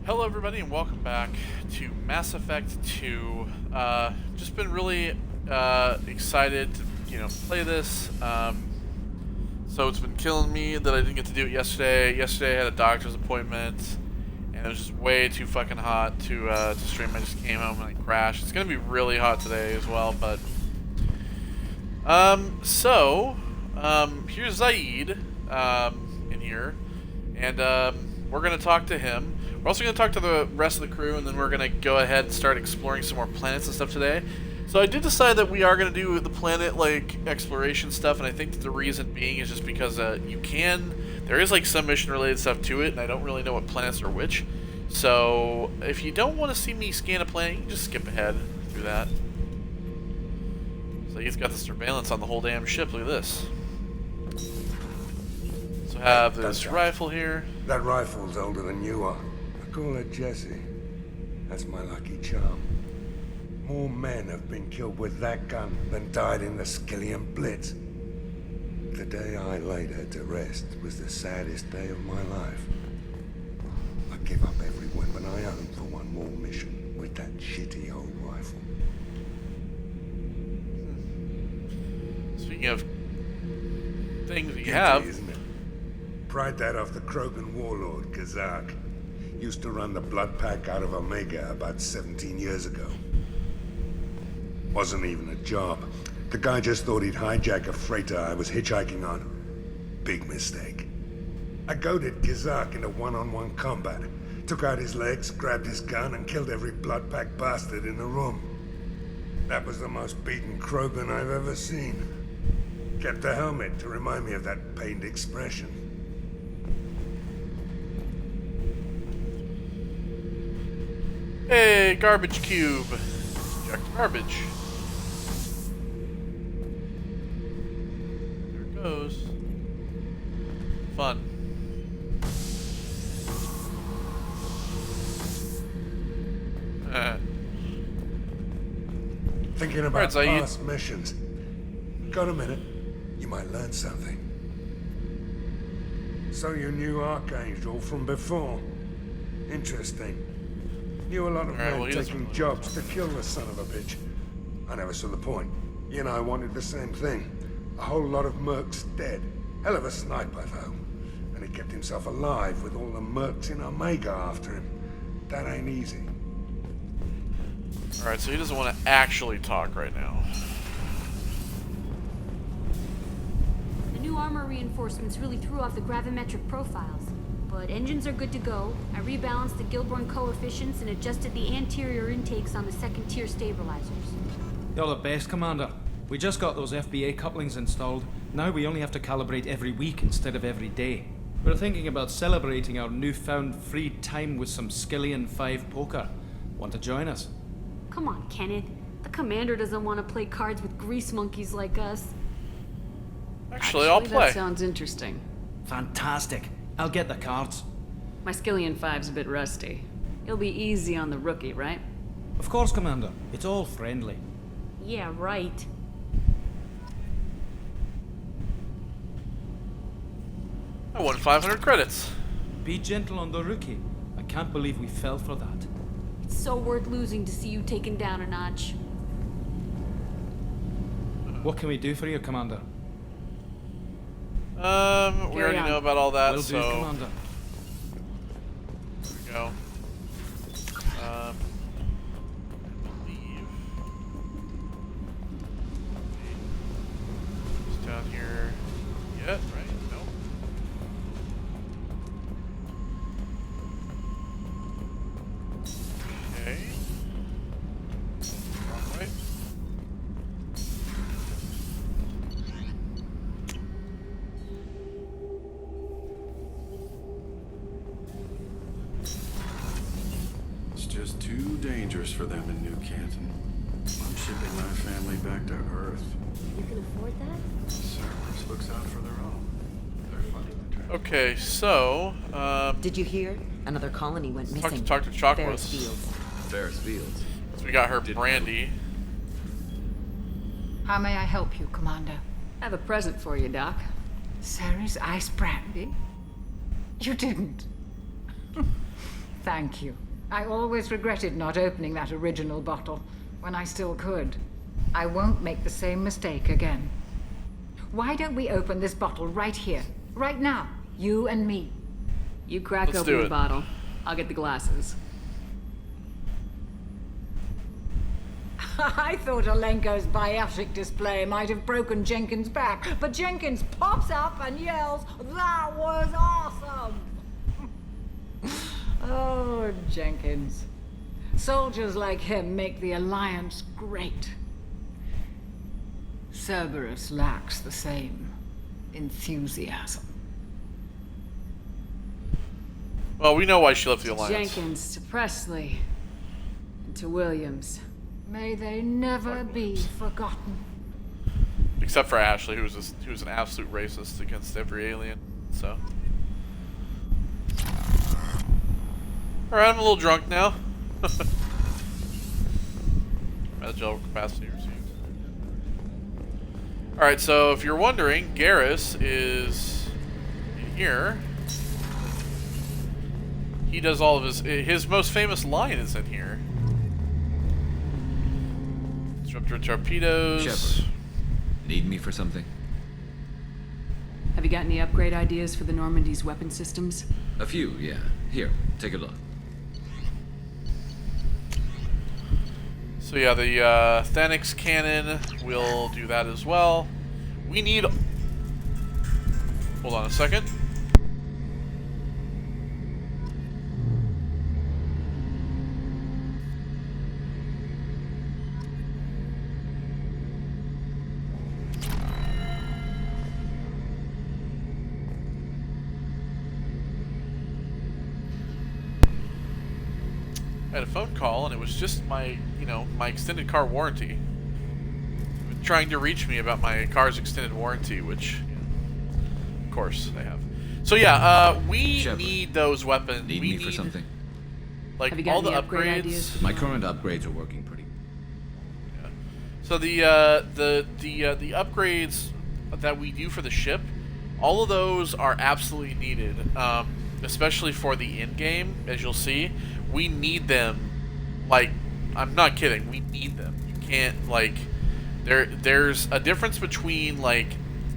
Hello everybody and welcome back to Mass Effect 2. Just been really excited to, play this. So it's been killing me that I didn't get to do it yesterday. Yesterday I had a doctor's appointment and it was just way too fucking hot to stream. I just came home and I crashed. It's gonna be really hot today as well, but here's Zaid in here, and we're gonna talk to him. We're also going to talk to the rest of the crew, and then we're going to go ahead and start exploring some more planets and stuff today. So I did decide that we are going to do the planet, exploration stuff, and I think that the reason being is just because there is, some mission-related stuff to it, and I don't really know what planets are which. So if you don't want to see me scan a planet, you can just skip ahead through that. So he's got the surveillance on the whole damn ship. Look at this. So I have this rifle here. That rifle's older than you are. Call it Jesse. That's my lucky charm. More men have been killed with that gun than died in the Skillian Blitz. The day I laid her to rest was the saddest day of my life. I give up every weapon I own for one more mission with that shitty old rifle. Speaking of things you have, isn't it? Pried that off the Krogan warlord, Kazak. Used to run the blood pack out of Omega about 17 years ago. Wasn't even a job. The guy just thought he'd hijack a freighter I was hitchhiking on. Big mistake. I goaded Kazak into one-on-one combat. Took out his legs, grabbed his gun, and killed every blood pack bastard in the room. That was the most beaten Krogan I've ever seen. Kept a helmet to remind me of that pained expression. hey, garbage cube. Eject garbage. There it goes. Fun. Thinking about Zaid. past missions. Got a minute? You might learn something. So you knew Archangel from before? Interesting. Knew a lot of men taking jobs to kill the son of a bitch. I never saw the point. You and I wanted the same thing. A whole lot of mercs dead. Hell of a sniper, though. And he kept himself alive with all the mercs in Omega after him. That ain't easy. Alright, so he doesn't want to actually talk right now. The new armor reinforcements really threw off the gravimetric profiles. But engines are good to go. I rebalanced the Gilborn coefficients and adjusted the anterior intakes on the second-tier stabilizers. You're the best, Commander. We just got those FBA couplings installed. Now we only have to calibrate every week instead of every day. We're thinking about celebrating our newfound free time with some Skillian 5 poker. Want to join us? Come on, Kenneth. The Commander doesn't want to play cards with grease monkeys like us. Actually, I'll play. That sounds interesting. Fantastic. I'll get the cards. My Skillian 5's a bit rusty. It'll be easy on the rookie, right? Of course, Commander. It's all friendly. Yeah, right. I won 500 credits. Be gentle on the rookie. I can't believe we fell for that. It's so worth losing to see you taken down a notch. What can we do for you, Commander? We already know about all that, Will so do, Commander. there we go. I believe it's down here yet, right? No. Okay. Wrong way. Just too dangerous for them in New Canton. I'm shipping my family back to Earth. You can afford that? Cerberus looks out for their own. They're funding the trip. Okay, so Did you hear? Another colony went missing. talk to Chocolates. Ferris Fields. Ferris Fields. So we got her Brandy. How may I help you, Commander? I have a present for you, Doc. Sarah's ice brandy? You didn't. Thank you. I always regretted not opening that original bottle when I still could. I won't make the same mistake again. Why don't we open this bottle right here, right now? You and me. You crack Let's open do the it. bottle. I'll get the glasses. I thought Alenko's biotic display might have broken Jenkins' back, but Jenkins pops up and yells, "That was awesome!" Oh, Jenkins. Soldiers like him make the Alliance great. Cerberus lacks the same enthusiasm. Well, we know why she left the Alliance. Jenkins to Presley. And to Williams. May they never be forgotten. Except for Ashley, who was an absolute racist against every alien. So. Alright, I'm a little drunk now. Gel capacity received. Alright, so if you're wondering, Garrus is in here. He does all of his most famous line is in here. Disruptor torpedoes. Shepard, need me for something? Have you got any upgrade ideas for the Normandy's weapon systems? A few, yeah. Here, take a look. So yeah, the Thanix cannon will do that as well. We need... Hold on a second. I had a phone call and it was just my, my extended car warranty. Trying to reach me about my car's extended warranty, which, of course, they have. So yeah, we Shepard, need those weapons. Need we me for something? Like Have you got all the any upgrade upgrades. ideas? My current upgrades are working pretty. Yeah. So the upgrades that we do for the ship, all of those are absolutely needed, especially for the end game. As you'll see, we need them. Like, I'm not kidding. We need them. You can't like. There's a difference between like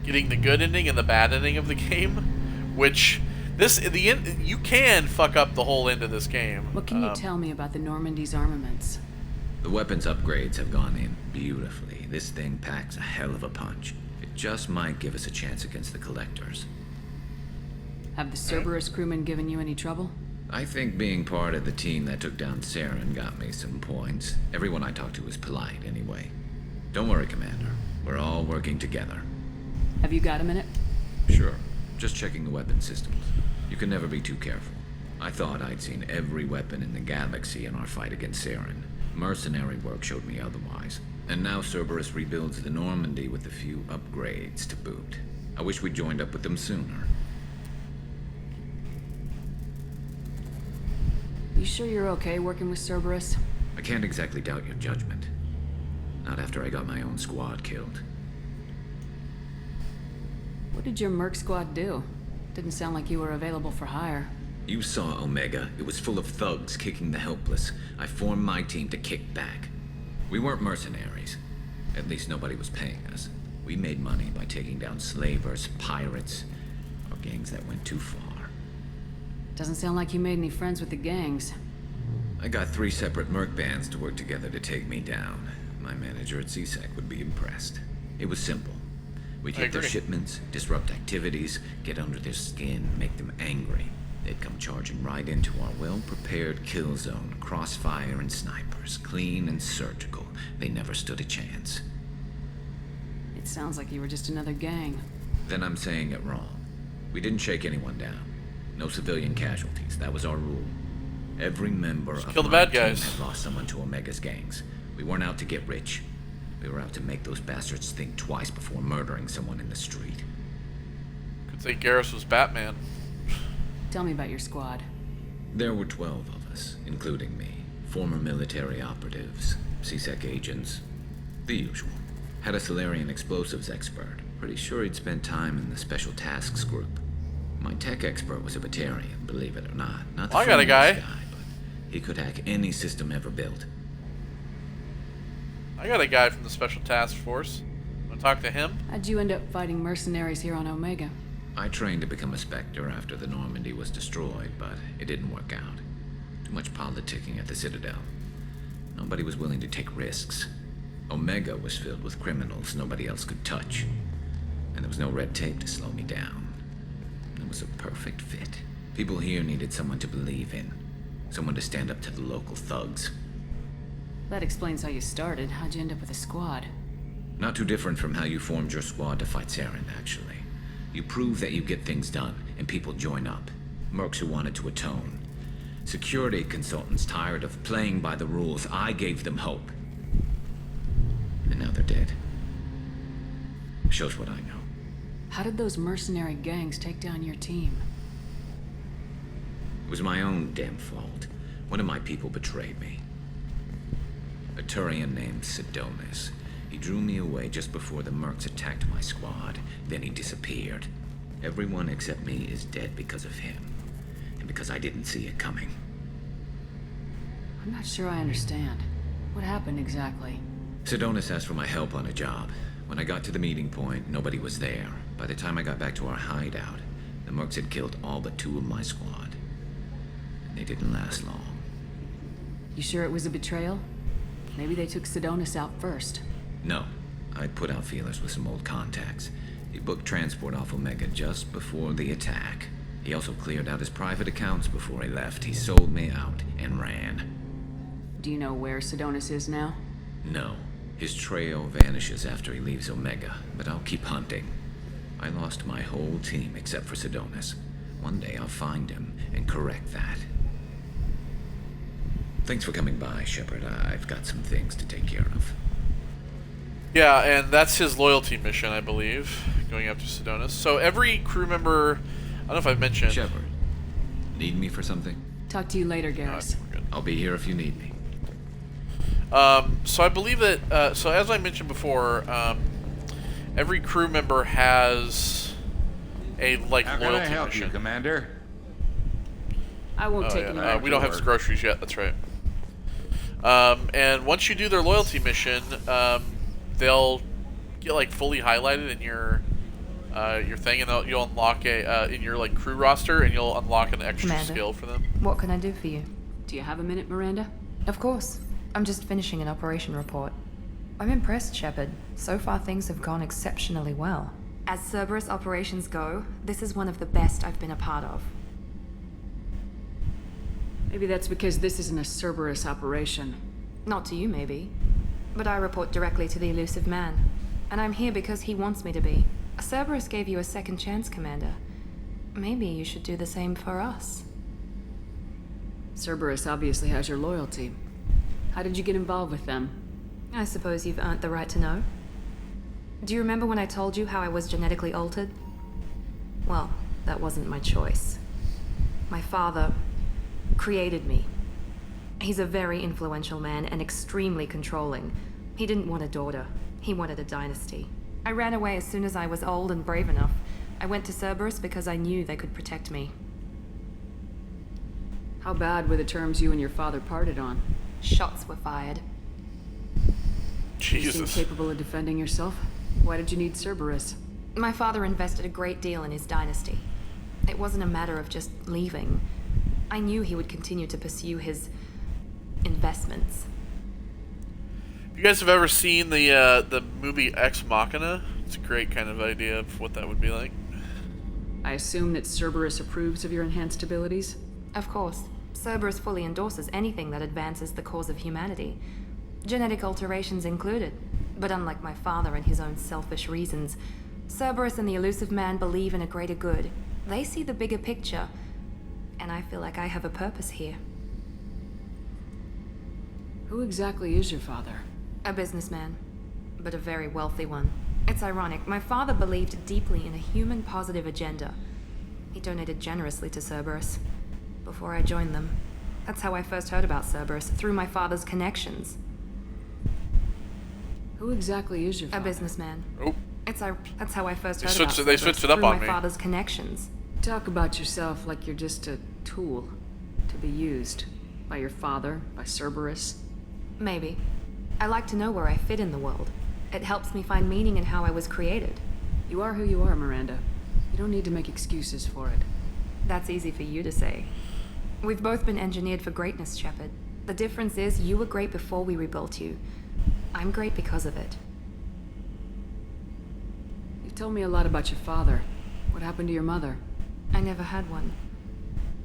getting the good ending and the bad ending of the game, which you can fuck up the whole end of this game. What can you tell me about the Normandy's armaments? The weapons upgrades have gone in beautifully. This thing packs a hell of a punch. It just might give us a chance against the Collectors. Have the Cerberus crewmen given you any trouble? I think being part of the team that took down Saren got me some points. Everyone I talked to was polite anyway. Don't worry, Commander. We're all working together. Have you got a minute? Sure. Just checking the weapon systems. You can never be too careful. I thought I'd seen every weapon in the galaxy in our fight against Saren. Mercenary work showed me otherwise. And now Cerberus rebuilds the Normandy with a few upgrades to boot. I wish we'd joined up with them sooner. You sure you're okay working with Cerberus? I can't exactly doubt your judgment. Not after I got my own squad killed. What did your Merc squad do? Didn't sound like you were available for hire. You saw Omega. It was full of thugs kicking the helpless. I formed my team to kick back. We weren't mercenaries. At least nobody was paying us. We made money by taking down slavers, pirates, or gangs that went too far. Doesn't sound like you made any friends with the gangs. I got 3 separate merc bands to work together to take me down. My manager at CSEC would be impressed. It was simple. We'd hit their shipments, disrupt activities, get under their skin, make them angry. They'd come charging right into our well-prepared kill zone, crossfire and snipers, clean and surgical. They never stood a chance. It sounds like you were just another gang. Then I'm saying it wrong. We didn't shake anyone down. No civilian casualties. That was our rule. Every member of kill the my bad team guys. had lost someone to Omega's gangs. We weren't out to get rich. We were out to make those bastards think twice before murdering someone in the street. Could say Garrus was Batman. Tell me about your squad. There were 12 of us, including me. Former military operatives, CSEC agents, the usual. Had a Solarian explosives expert. Pretty sure he'd spent time in the Special Tasks Group. My tech expert was a Batarian, believe it or not. Not the I got a guy. friendliest guy, He could hack any system ever built. I got a guy from the Special Task Force. Want to talk to him? How'd you end up fighting mercenaries here on Omega? I trained to become a Spectre after the Normandy was destroyed, but it didn't work out. Too much politicking at the Citadel. Nobody was willing to take risks. Omega was filled with criminals nobody else could touch. And there was no red tape to slow me down. It was a perfect fit. People here needed someone to believe in. Someone to stand up to the local thugs. That explains how you started. How'd you end up with a squad? Not too different from how you formed your squad to fight Saren, actually. You prove that you get things done, and people join up. Mercs who wanted to atone. Security consultants tired of playing by the rules. I gave them hope. And now they're dead. Shows what I know. How did those mercenary gangs take down your team? It was my own damn fault. One of my people betrayed me. A Turian named Sidonis. He drew me away just before the Mercs attacked my squad. Then he disappeared. Everyone except me is dead because of him. And because I didn't see it coming. I'm not sure I understand. What happened exactly? Sidonis asked for my help on a job. When I got to the meeting point, nobody was there. By the time I got back to our hideout, the Mercs had killed all but 2 of my squad. And they didn't last long. You sure it was a betrayal? Maybe they took Sidonis out first. No. I put out feelers with some old contacts. He booked transport off Omega just before the attack. He also cleared out his private accounts before he left. He sold me out and ran. Do you know where Sidonis is now? No. His trail vanishes after he leaves Omega, but I'll keep hunting. I lost my whole team except for Sidonis. One day I'll find him and correct that. Thanks for coming by, Shepard. I've got some things to take care of. Yeah, and that's his loyalty mission, I believe, going after Sidonis. So every crew member, I don't know if I've mentioned... Shepard, need me for something? Talk to you later, Garrus. We're good. I'll be here if you need me. So I believe that, so as I mentioned before, every crew member has a, like, How loyalty can I help mission. you, Commander? I won't take any more. We don't have his groceries yet, that's right. And once you do their loyalty mission, they'll get, like, fully highlighted in your thing, and you'll unlock in your, like, crew roster, and you'll unlock an extra Commander, skill for them. what can I do for you? Do you have a minute, Miranda? Of course. I'm just finishing an operation report. I'm impressed, Shepard. So far things have gone exceptionally well. As Cerberus operations go, this is one of the best I've been a part of. Maybe that's because this isn't a Cerberus operation. Not to you, maybe. But I report directly to the elusive man. And I'm here because he wants me to be. Cerberus gave you a second chance, Commander. Maybe you should do the same for us. Cerberus obviously has your loyalty. How did you get involved with them? I suppose you've earned the right to know. Do you remember when I told you how I was genetically altered? Well, that wasn't my choice. My father created me. He's a very influential man and extremely controlling. He didn't want a daughter. He wanted a dynasty. I ran away as soon as I was old and brave enough. I went to Cerberus because I knew they could protect me. How bad were the terms you and your father parted on? Shots were fired. Jesus. You seem capable of defending yourself. Why did you need Cerberus? My father invested a great deal in his dynasty. It wasn't a matter of just leaving. I knew he would continue to pursue his investments. You guys have ever seen the movie Ex Machina? It's a great kind of idea of what that would be like. I assume that Cerberus approves of your enhanced abilities? Of course. Cerberus fully endorses anything that advances the cause of humanity. Genetic alterations included. But unlike my father and his own selfish reasons, Cerberus and the elusive man believe in a greater good. They see the bigger picture, and I feel like I have a purpose here. Who exactly is your father? A businessman, but a very wealthy one. It's ironic, my father believed deeply in a human-positive agenda. He donated generously to Cerberus before I joined them. That's how I first heard about Cerberus, through my father's connections. Who exactly is your father? A businessman. Oh. That's how I first heard They about switched- they Cerberus, switched it up through on my me. father's connections. Talk about yourself like you're just a tool to be used. By your father? By Cerberus? Maybe. I like to know where I fit in the world. It helps me find meaning in how I was created. You are who you are, Miranda. You don't need to make excuses for it. That's easy for you to say. We've both been engineered for greatness, Shepard. The difference is you were great before we rebuilt you. I'm great because of it. You've told me a lot about your father. What happened to your mother? I never had one.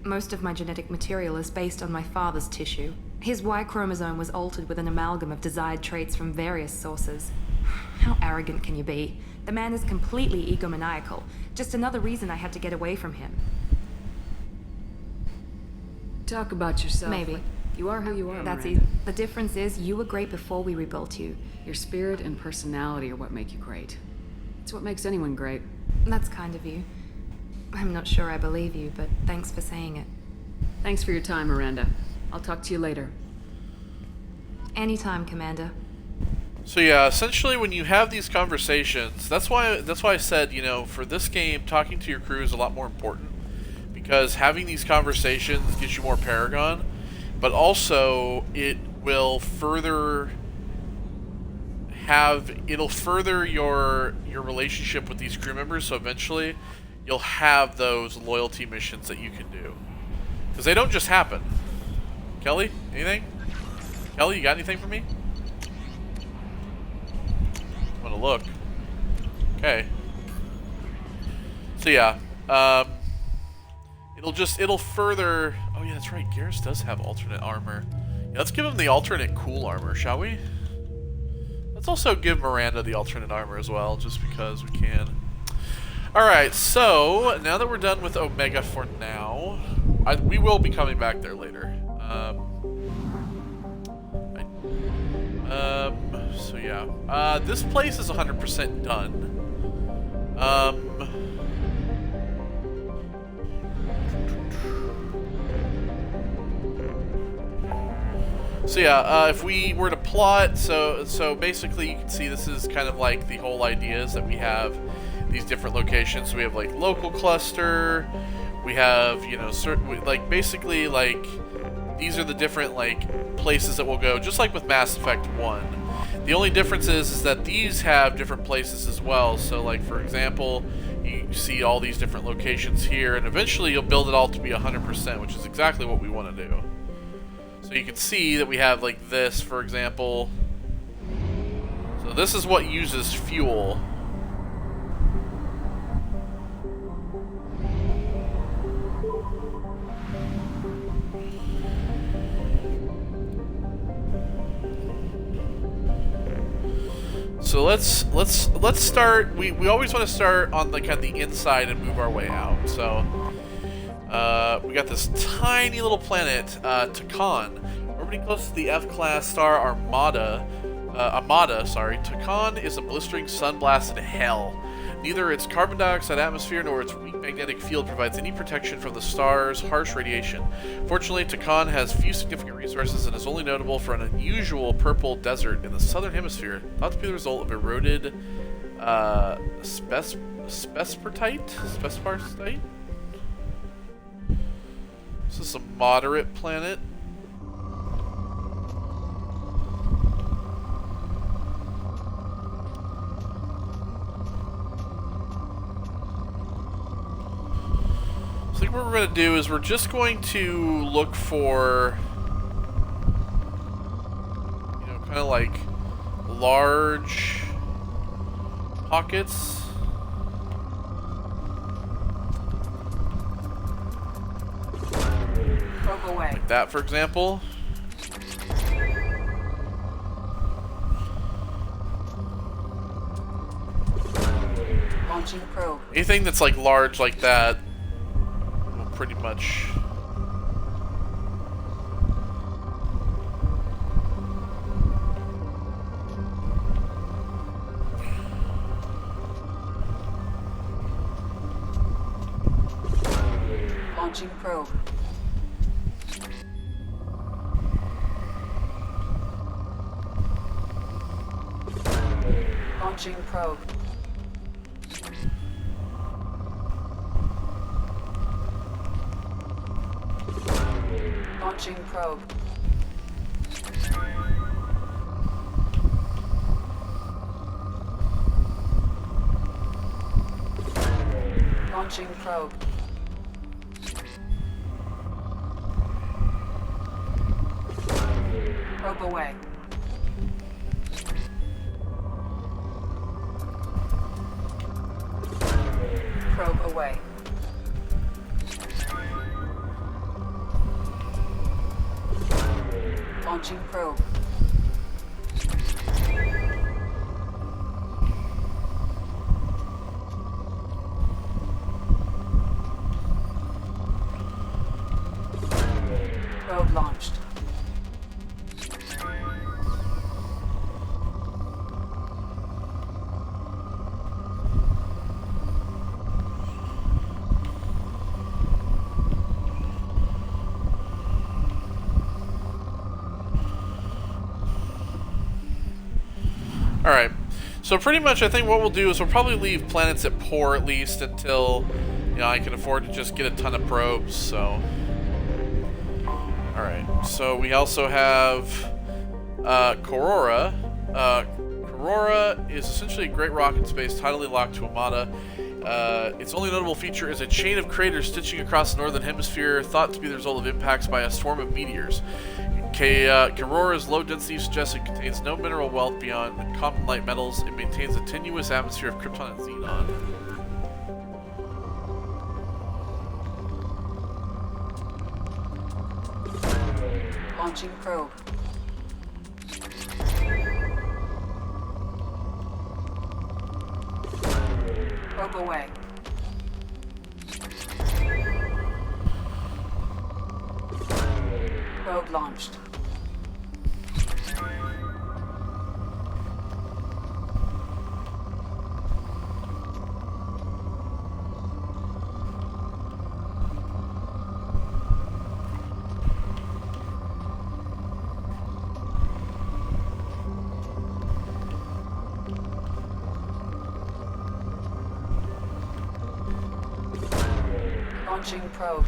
Most of my genetic material is based on my father's tissue. His Y chromosome was altered with an amalgam of desired traits from various sources. How arrogant can you be? The man is completely egomaniacal. Just another reason I had to get away from him. Talk about yourself. Maybe. You are who you are, That's Miranda. easy. The difference is you were great before we rebuilt you. Your spirit and personality are what make you great. It's what makes anyone great. That's kind of you. I'm not sure I believe you, but thanks for saying it. Thanks for your time, Miranda. I'll talk to you later. Anytime, Commander. So yeah, essentially when you have these conversations, that's why I said, you know, for this game, talking to your crew is a lot more important. Because having these conversations gives you more Paragon, but also it'll further your relationship with these crew members, so eventually you'll have those loyalty missions that you can do. Because they don't just happen. Kelly, anything? Kelly, you got anything for me? I'm gonna look. Okay. So yeah, it'll further... Oh yeah, that's right, Garrus does have alternate armor. Yeah, let's give him the alternate cool armor, shall we? Let's also give Miranda the alternate armor as well, just because we can. Alright, so, now that we're done with Omega for now, we will be coming back there later. So yeah. This place is 100% done. So yeah, if we were to plot, so basically you can see this is kind of like the whole idea is that we have these different locations. So we have like local cluster, we have, you know, certain, like basically like these are the different like places that we'll go, just like with Mass Effect 1. The only difference is that these have different places as well. So like for example, you see all these different locations here, and eventually you'll build it all to be 100%, which is exactly what we want to do. So you can see that we have like this, for example. So this is what uses fuel. So let's start. We always want to start on the kind of the inside and move our way out. So we got this tiny little planet, Takan, orbiting close to the F-class star Armada. Takan is a blistering, sun-blasted hell. Neither its carbon dioxide atmosphere nor its weak magnetic field provides any protection from the star's harsh radiation. Fortunately, Takan has few significant resources and is only notable for an unusual purple desert in the southern hemisphere, thought to be the result of eroded spespartite? This is a moderate planet. So I think what we're going to do is we're just going to look for, you know, kind of like large pockets. Like that, for example. Launching probe. Anything that's like large like that will pretty much... Launching probe. Launching probe. Launching probe. Launching probe. Probe away. Probe away. Launching probe. Probe launched. Alright, so pretty much I think what we'll do is we'll probably leave planets at poor at least until, you know, I can afford to just get a ton of probes, so... Alright, so we also have Korora. Korora is essentially a great rock in space, tidally locked to Amada. Its only notable feature is a chain of craters stitching across the northern hemisphere, thought to be the result of impacts by a swarm of meteors. Korora's low density suggests it contains no mineral wealth beyond common light metals. It maintains a tenuous atmosphere of krypton and xenon. Launching probe. Probe away. Probe launched. Launching probe.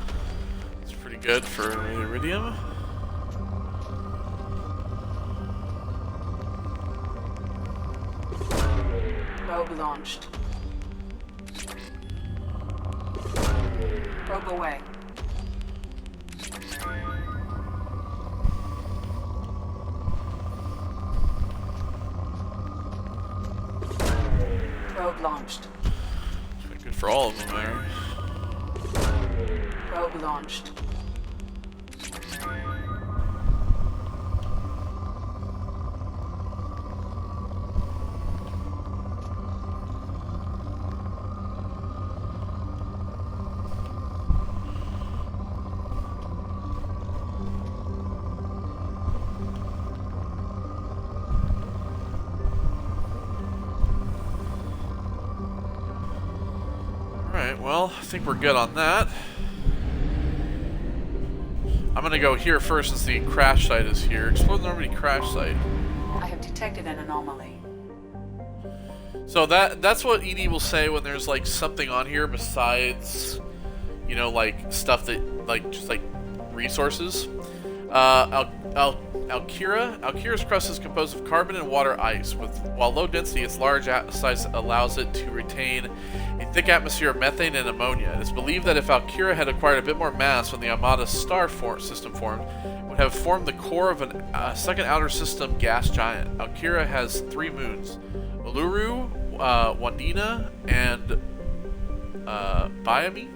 It's pretty good for iridium. Probe launched. Probe away. Probe launched. It's pretty good for all of them there. Probe launched. Alright, well, I think we're good on that. I'm gonna go here first since the crash site is here. Explore the Normandy crash site. I have detected an anomaly. So that's what ED will say when there's like something on here besides, you know, like stuff that like just like resources. Alkira's crust is composed of carbon and water ice. While low density, its large size allows it to retain a thick atmosphere of methane and ammonia. It is believed that if Alkira had acquired a bit more mass when the Armada star system formed, it would have formed the core of a second outer system gas giant. Alkira has 3 moons: Uluru, Wandina, and Biami.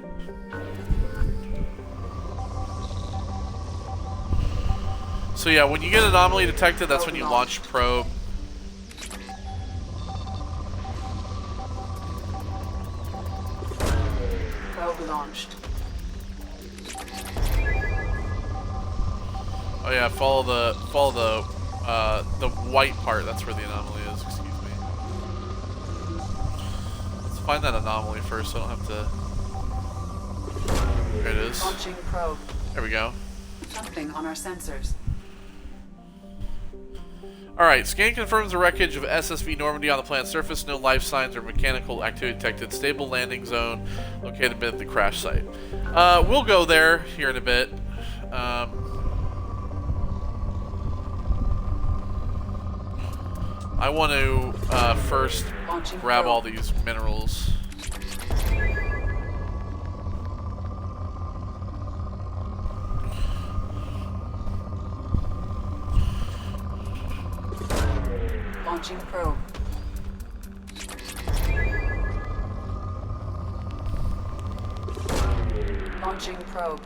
So yeah, when you get an anomaly detected, that's when you launch probe. Probe launched. Oh yeah, follow the white part. That's where the anomaly is. Excuse me. Let's find that anomaly first, so I don't have to. There it is. Launching probe. There we go. Something on our sensors. Alright, scan confirms the wreckage of SSV Normandy on the planet's surface. No life signs or mechanical activity detected. Stable landing zone located at the crash site. We'll go there here in a bit. I want to first grab all these minerals. Launching probe. Launching probe.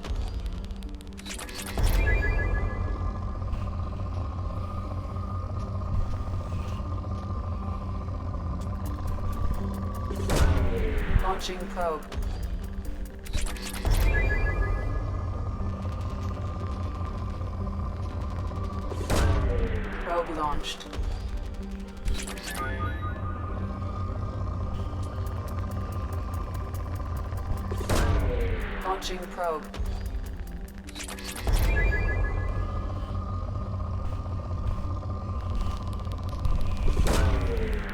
Launching probe. Probe launched. Launching probe.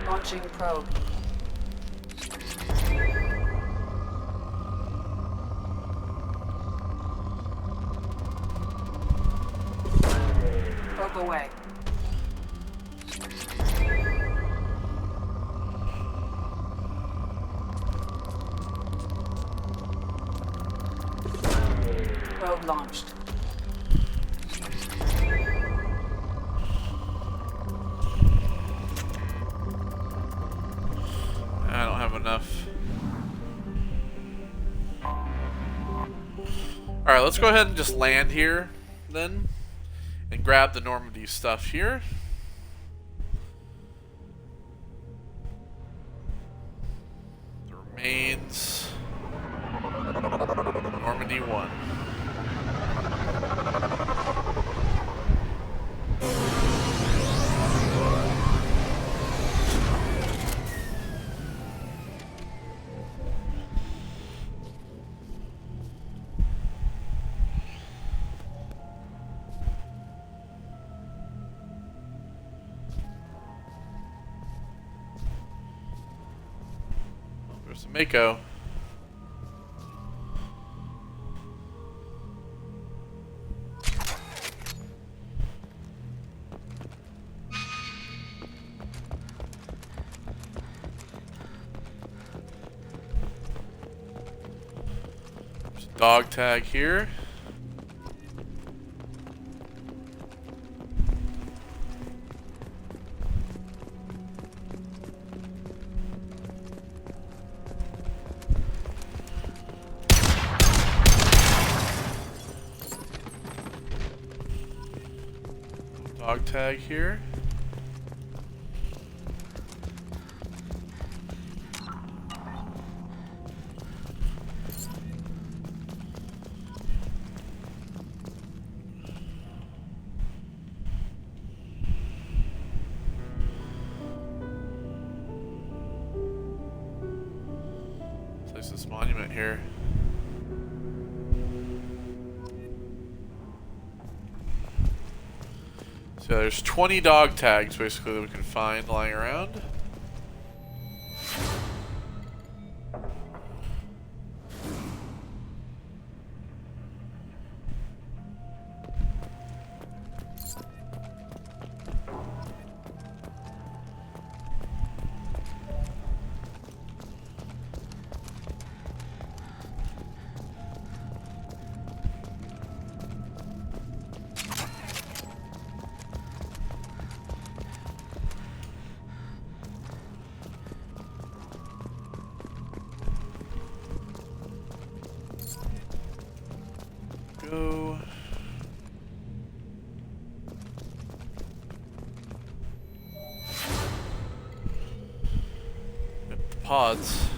Launching probe. Probe away. Probe launched. I don't have enough. Alright, let's go ahead and just land here then. And grab the Normandy stuff here. The remains. Normandy 1. There's some Mako. There's a dog tag here. Dog tag here. Place this monument here. So there's 20 dog tags basically that we can find lying around. Go. Get the pods.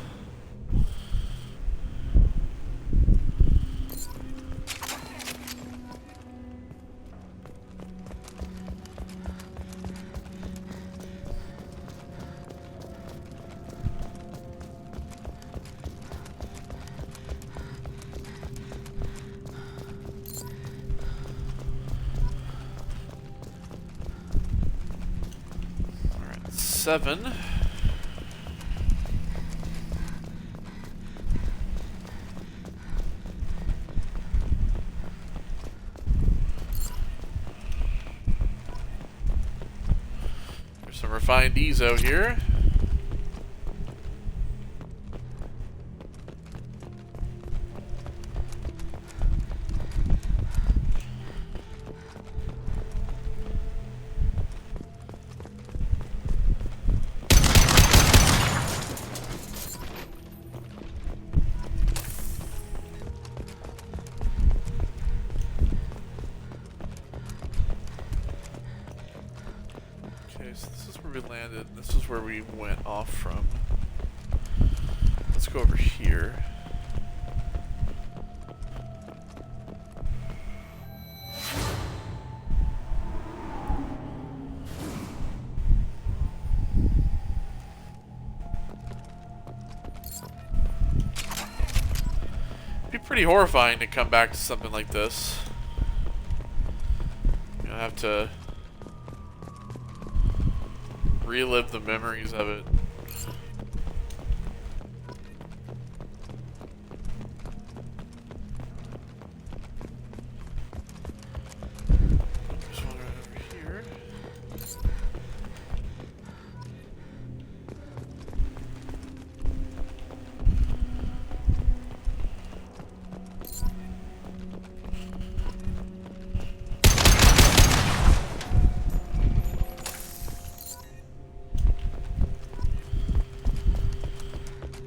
Alright, 7. There's some refined Ezo here. So this is where we landed. This is where we went off from. Let's go over here. It'd be pretty horrifying to come back to something like this. You know, have to relive the memories of it. There's one right over here.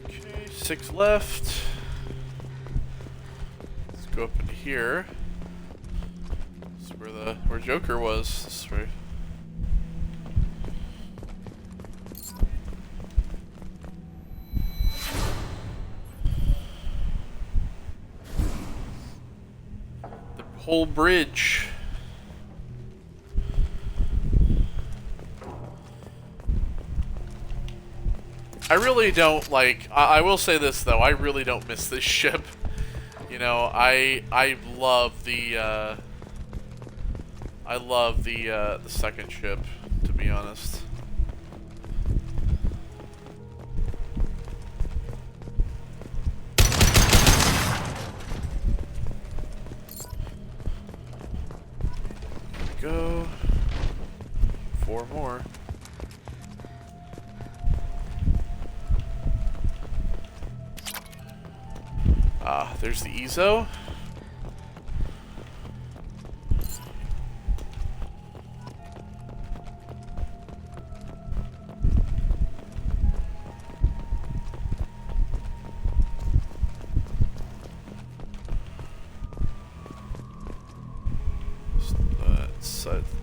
Okay, 6 left. Let's go up into here. This is where Joker was. This is right. The whole bridge. I really don't like. I will say this though. I really don't miss this ship. You know, I love the the second ship, to be honest. Go. 4 more. Ah, there's the Ezo.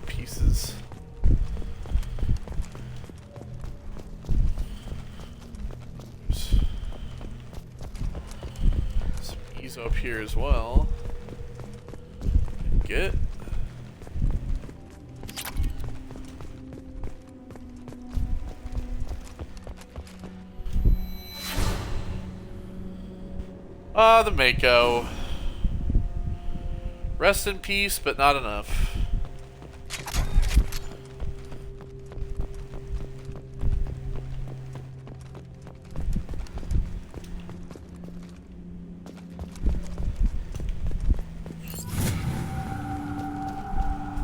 Pieces. There's some Ezo up here as well. Get. Ah, the Mako. Rest in peace, but not enough.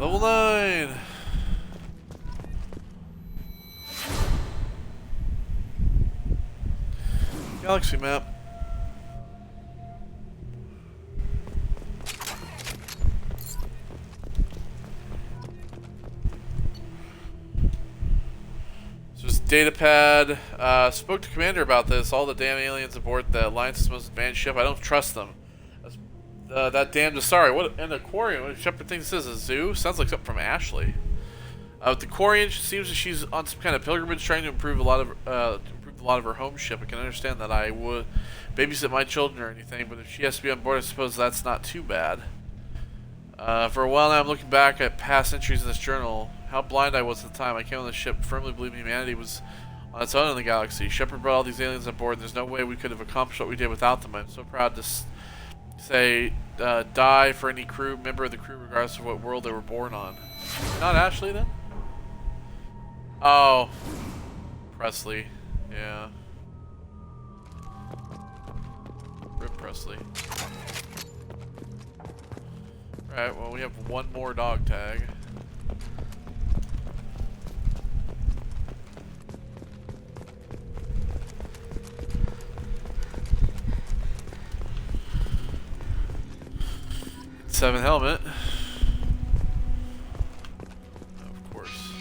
Level 9. Galaxy map. So this data pad. Spoke to Commander about this. All the damn aliens aboard the Alliance's most advanced ship. I don't trust them. That damn Dasari. What an aquarium. What Shepard thinks this is a zoo? Sounds like something from Ashley. With the Quarian, it seems that she's on some kind of pilgrimage trying to improve a lot of her home ship. I can understand that I would babysit my children or anything, but if she has to be on board, I suppose that's not too bad. For a while now, I'm looking back at past entries in this journal. How blind I was at the time. I came on the ship firmly believing humanity was on its own in the galaxy. Shepard brought all these aliens on board, and there's no way we could have accomplished what we did without them. I'm so proud to say die for any crew member of the crew regardless of what world they were born on. Not Ashley then? Oh, Presley. Yeah. Rip Presley. Right, well we have one more dog tag. 7 helmet. Of course.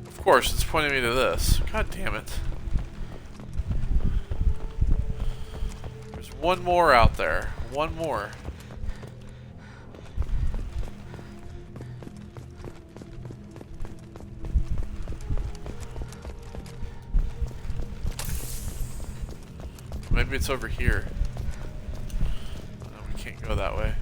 Of course, it's pointing me to this. God damn it. There's one more out there. One more. Maybe it's over here. No, we can't go that way.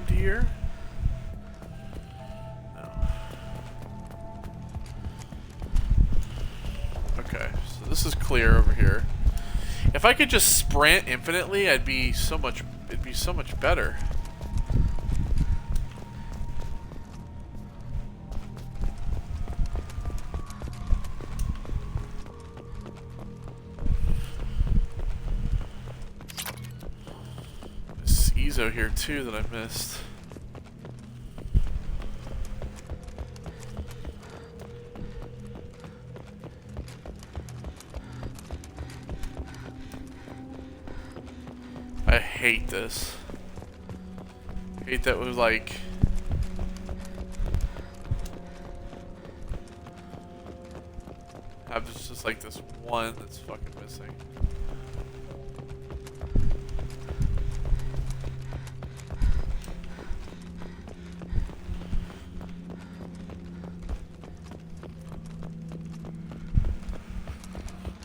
Here? No. Okay, so this is clear over here. If I could just sprint infinitely, it'd be so much better. This Ezo here too that I missed. I hate this. I hate that was like... have just like this one that's fucking missing.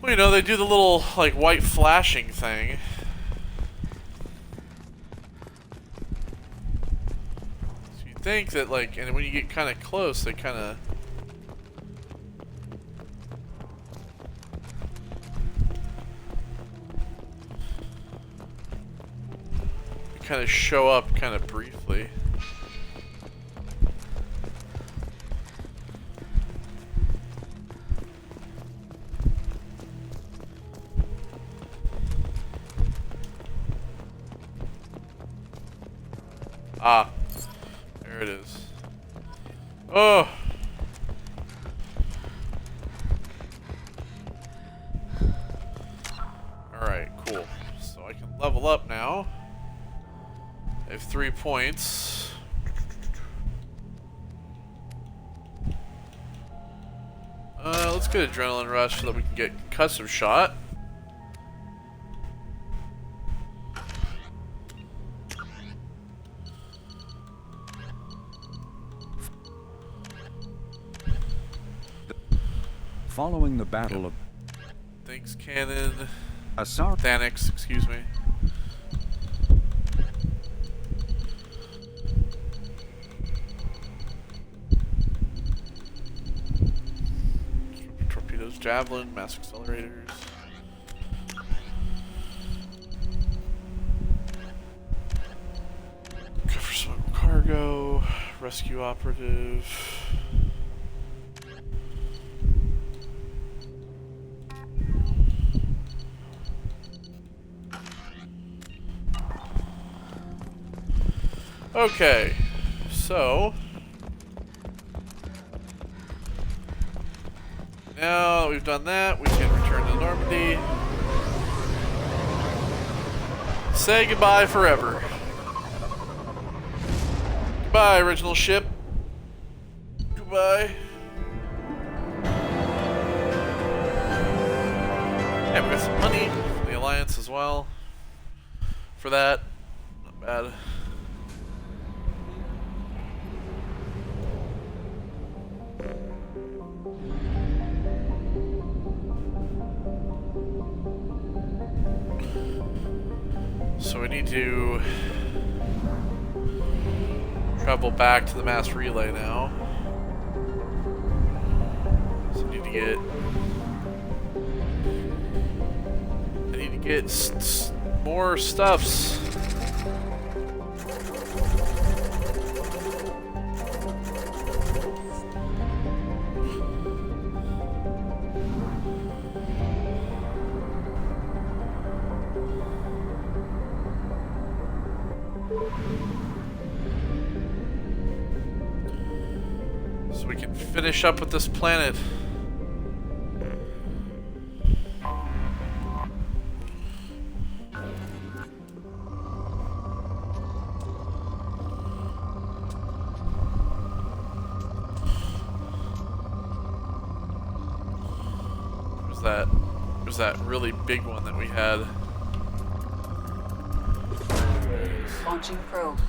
Well, you know, they do the little like white flashing thing. Think that like, and when you get kind of close, they kind of show up kind of briefly. Ah. There it is. Oh! Alright, cool. So I can level up now. I have 3 points. Let's get Adrenaline Rush so that we can get Custom Shot. Following the Battle of... Thanks, Scannin. Asar... Thanix, excuse me. Torpedoes, Javelin, Mass Accelerators. Cover smuggle cargo. Rescue Operative. Okay, so now that we've done that, we can return to Normandy. Say goodbye forever. Goodbye, original ship. Goodbye. Yeah, we got some money from the Alliance as well. For that, not bad. So we need to travel back to the mass relay now. So I need to get more stuffs. So we can finish up with this planet. There's that really big one that we had. Launching probe.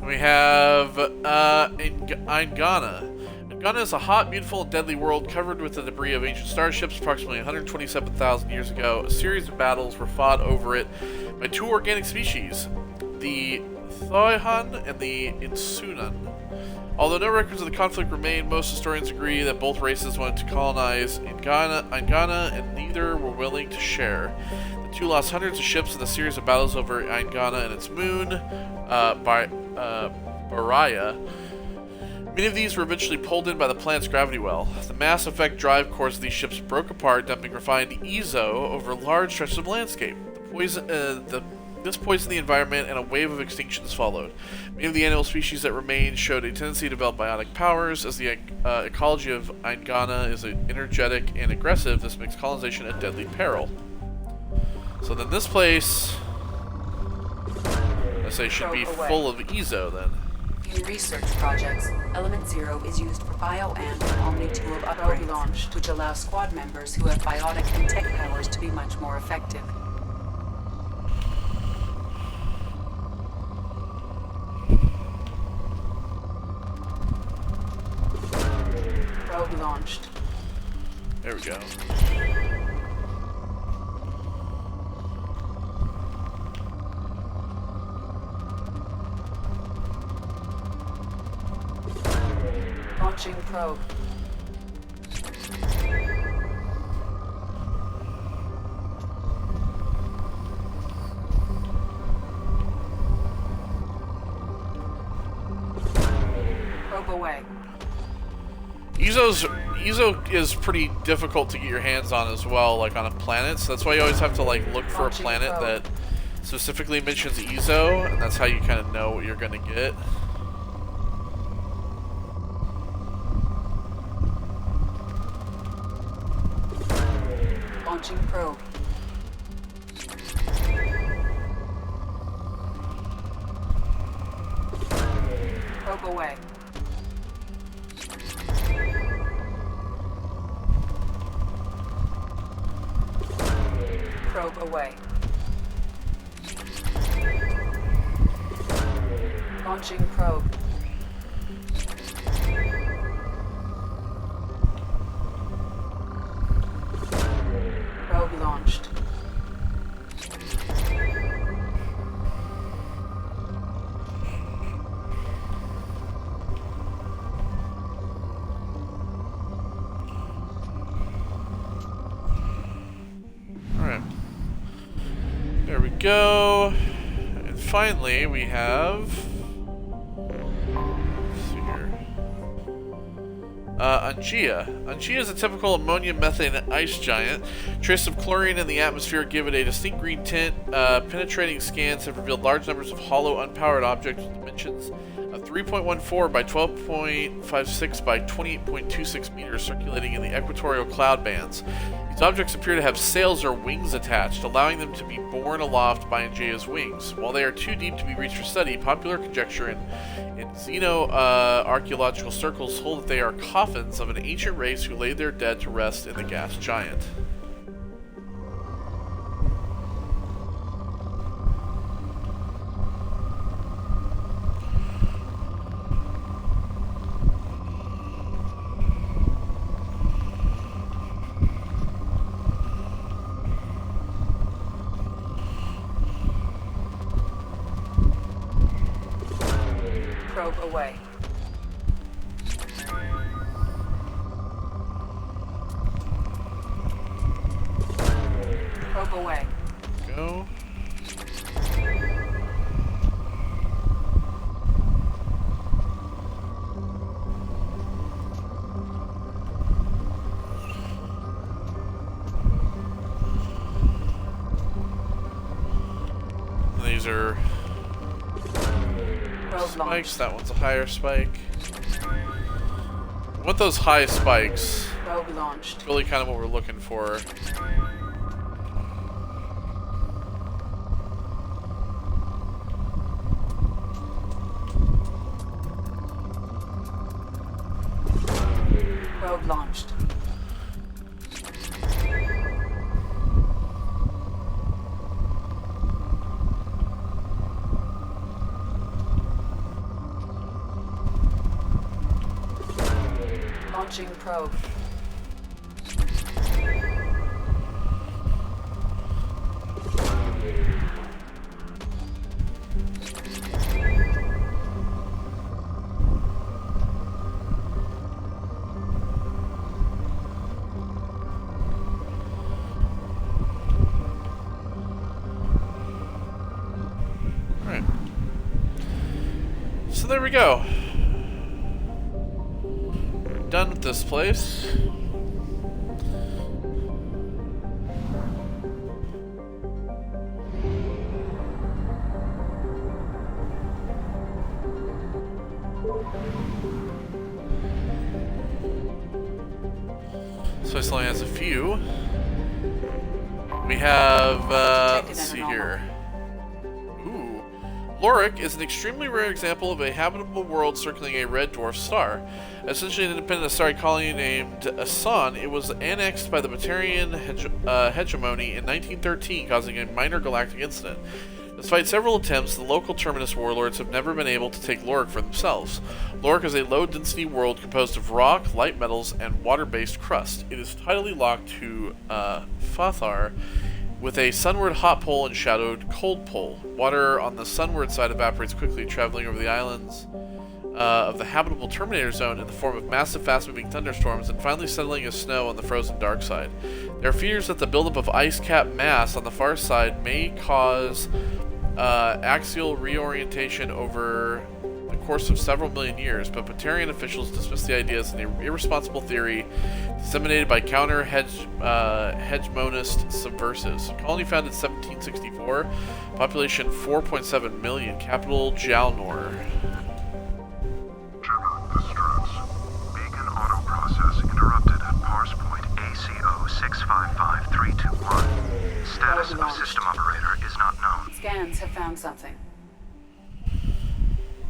We have Eingana. Eingana is a hot, beautiful, and deadly world covered with the debris of ancient starships. Approximately 127,000 years ago, a series of battles were fought over it by two organic species, the Thoihan and the Insunan. Although no records of the conflict remain, most historians agree that both races wanted to colonize Eingana, and neither were willing to share. The two lost hundreds of ships in a series of battles over Eingana and its moon, Baraya. Many of these were eventually pulled in by the planet's gravity well. The Mass Effect drive cores of these ships broke apart, dumping refined Ezo over large stretches of landscape. This poisoned the environment, and a wave of extinctions followed. Many of the animal species that remained showed a tendency to develop bionic powers. As the ecology of Eingana is energetic and aggressive, this makes colonization a deadly peril. So then this place, I say, should be full of Ezo then. In research projects, Element Zero is used for bio and omni-tool upgrades launched, which allow squad members who have biotic and tech powers to be much more effective. Probe launched. There we go. Launching probe. Probe away. Ezo is pretty difficult to get your hands on as well, like on a planet. So that's why you always have to like look for a planet that specifically mentions Ezo, and that's how you kind of know what you're gonna get. Launching probe. Probe away. Probe away. Launching probe. Probe launched. Alright. There we go. And finally we have... let's see here. Angea. Angea is a typical ammonia methane ice giant. Traces of chlorine in the atmosphere give it a distinct green tint. Penetrating scans have revealed large numbers of hollow, unpowered objects with dimensions of 3.14 by 12.56 by 28.26 meters circulating in the equatorial cloud bands. These objects appear to have sails or wings attached, allowing them to be borne aloft by Angea's wings. While they are too deep to be reached for study, popular conjecture in xeno-archaeological circles hold that they are coffins of an ancient race who laid their dead to rest in the gas giant. Probe away. Probe away. Go. These are spikes. That one's a higher spike. I want those high spikes. Probe launched. Really kind of what we're looking for. Probe launched. Launching probe. Alright. So there we go. Done with this place. This place only has a few. We have, let's see here. Ooh. Lorik is an extremely rare example of a habitable world circling a red dwarf star. Essentially an independent starry colony named Asan, it was annexed by the Batarian hegemony in 1913, causing a minor galactic incident. Despite several attempts, the local terminus warlords have never been able to take Lorik for themselves. Lorik is a low-density world composed of rock, light metals, and water-based crust. It is tidally locked to Fathar, with a sunward hot pole and shadowed cold pole. Water on the sunward side evaporates quickly, traveling over the islands of the habitable Terminator Zone in the form of massive fast-moving thunderstorms and finally settling as snow on the frozen dark side. There are fears that the buildup of ice-capped mass on the far side may cause axial reorientation over the course of several million years, but Batarian officials dismiss the idea as an irresponsible theory disseminated by counter-hegemonist subversives. Colony founded 1764, population 4.7 million, capital Jalnor. Distress. Beacon auto process interrupted at parse point ACO 655321. Status of system operator is not known. Scans have found something.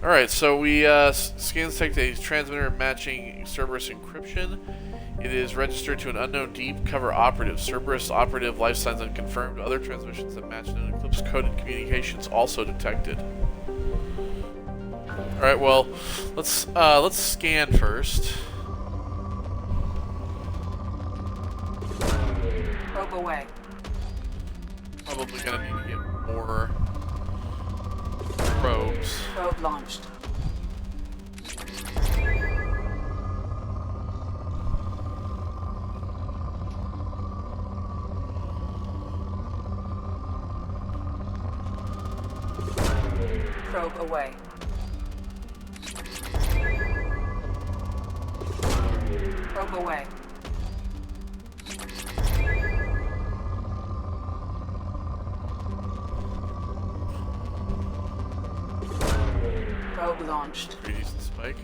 Alright, so we scans detect a transmitter matching Cerberus encryption. It is registered to an unknown deep cover operative. Cerberus operative life signs unconfirmed. Other transmissions that match known Eclipse coded communications also detected. Alright, well, let's scan first. Probe away. Probably gonna need to get more probes. Probe launched. Probe away. Probe away. Probe launched. Pretty decent spike.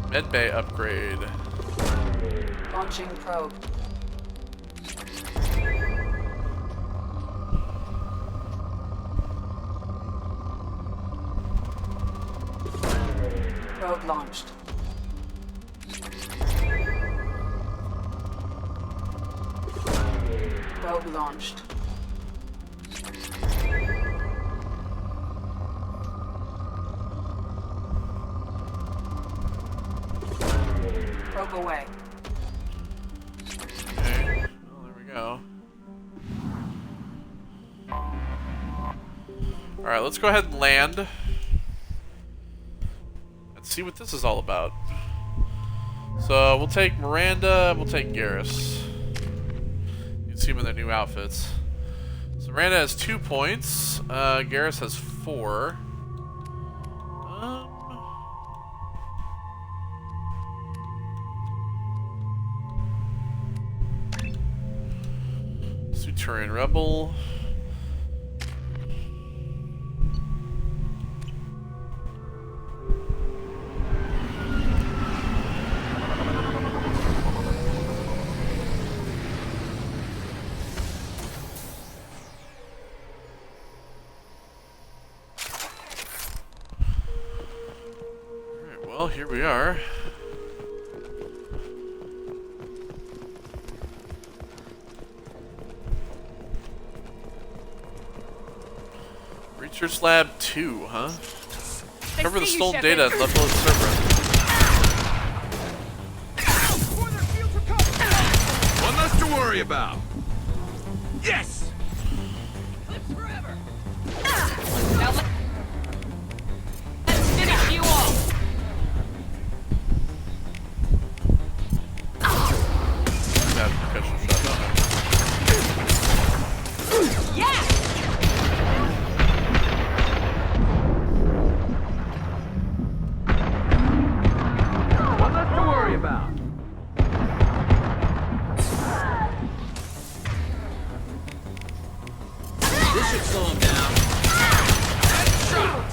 Medbay upgrade. Launching probe. Probe launched. Probe launched. Probe away. Okay. go. Alright, let's go ahead and land. And see what this is all about. So, we'll take Miranda, we'll take Garrus. You can see them in their new outfits. So, Miranda has 2 points. Garrus has 4. Suturian Rebel. Alright, well, here we are. Research Lab 2, huh? Cover the stolen data and level its server. One less to worry about. Yes! Lives forever. Now let's finish you off. Bad percussion shot, don't I? Yeah! One less to worry about. This should slow him down. Shot!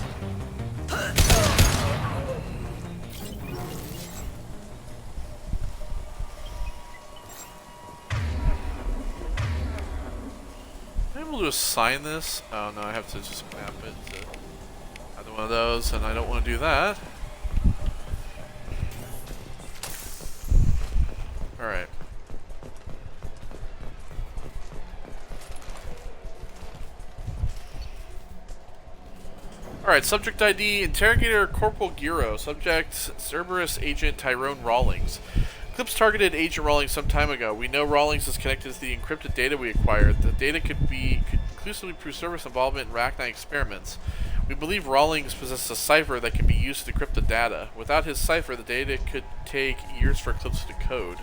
Am I able to assign this? Oh no, I have to just map it to either one of those, and I don't want to do that. Alright. Alright, subject ID, Interrogator Corporal Giro. Subject, Cerberus Agent Tyrone Rawlings. Eclipse targeted Agent Rawlings some time ago. We know Rawlings is connected to the encrypted data we acquired. The data could conclusively prove Cerberus involvement in Rachni experiments. We believe Rawlings possesses a cipher that can be used to decrypt the data. Without his cipher, the data could take years for Eclipse to decode.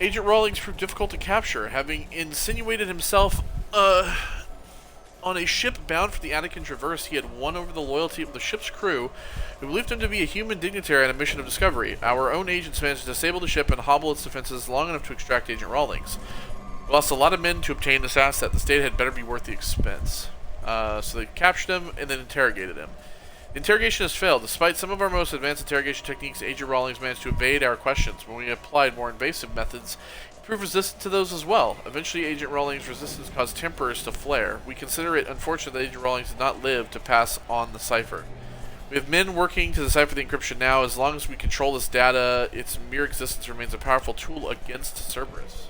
Agent Rawlings proved difficult to capture, having insinuated himself, on a ship bound for the Anakin Traverse. He had won over the loyalty of the ship's crew, who believed him to be a human dignitary on a mission of discovery. Our own agents managed to disable the ship and hobble its defenses long enough to extract Agent Rawlings. We lost a lot of men to obtain this asset. This data had better be worth the expense. So they captured him and then interrogated him. The interrogation has failed. Despite some of our most advanced interrogation techniques, Agent Rawlings managed to evade our questions. When we applied more invasive methods, he proved resistant to those as well. Eventually, Agent Rawlings' resistance caused temperers to flare. We consider it unfortunate that Agent Rawlings did not live to pass on the cipher. We have men working to decipher the encryption now. As long as we control this data, its mere existence remains a powerful tool against Cerberus.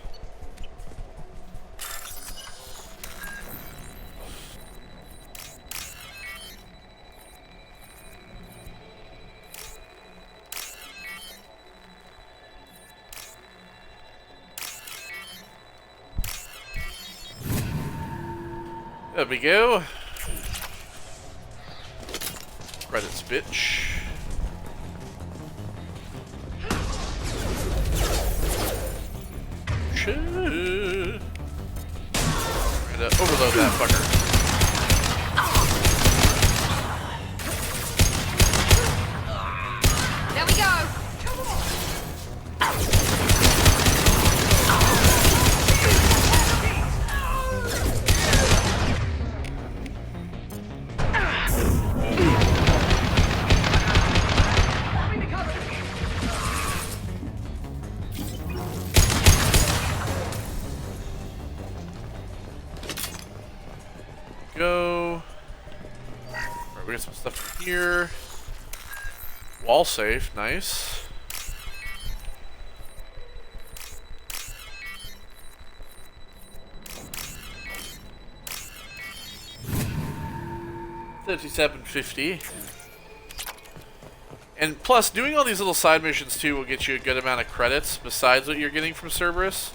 There we go. Credits, bitch. Shit. I'm gonna overload that fucker. There we go. Go. Alright, we got some stuff in here. Wall safe, nice. $37.50. And plus, doing all these little side missions too will get you a good amount of credits besides what you're getting from Cerberus.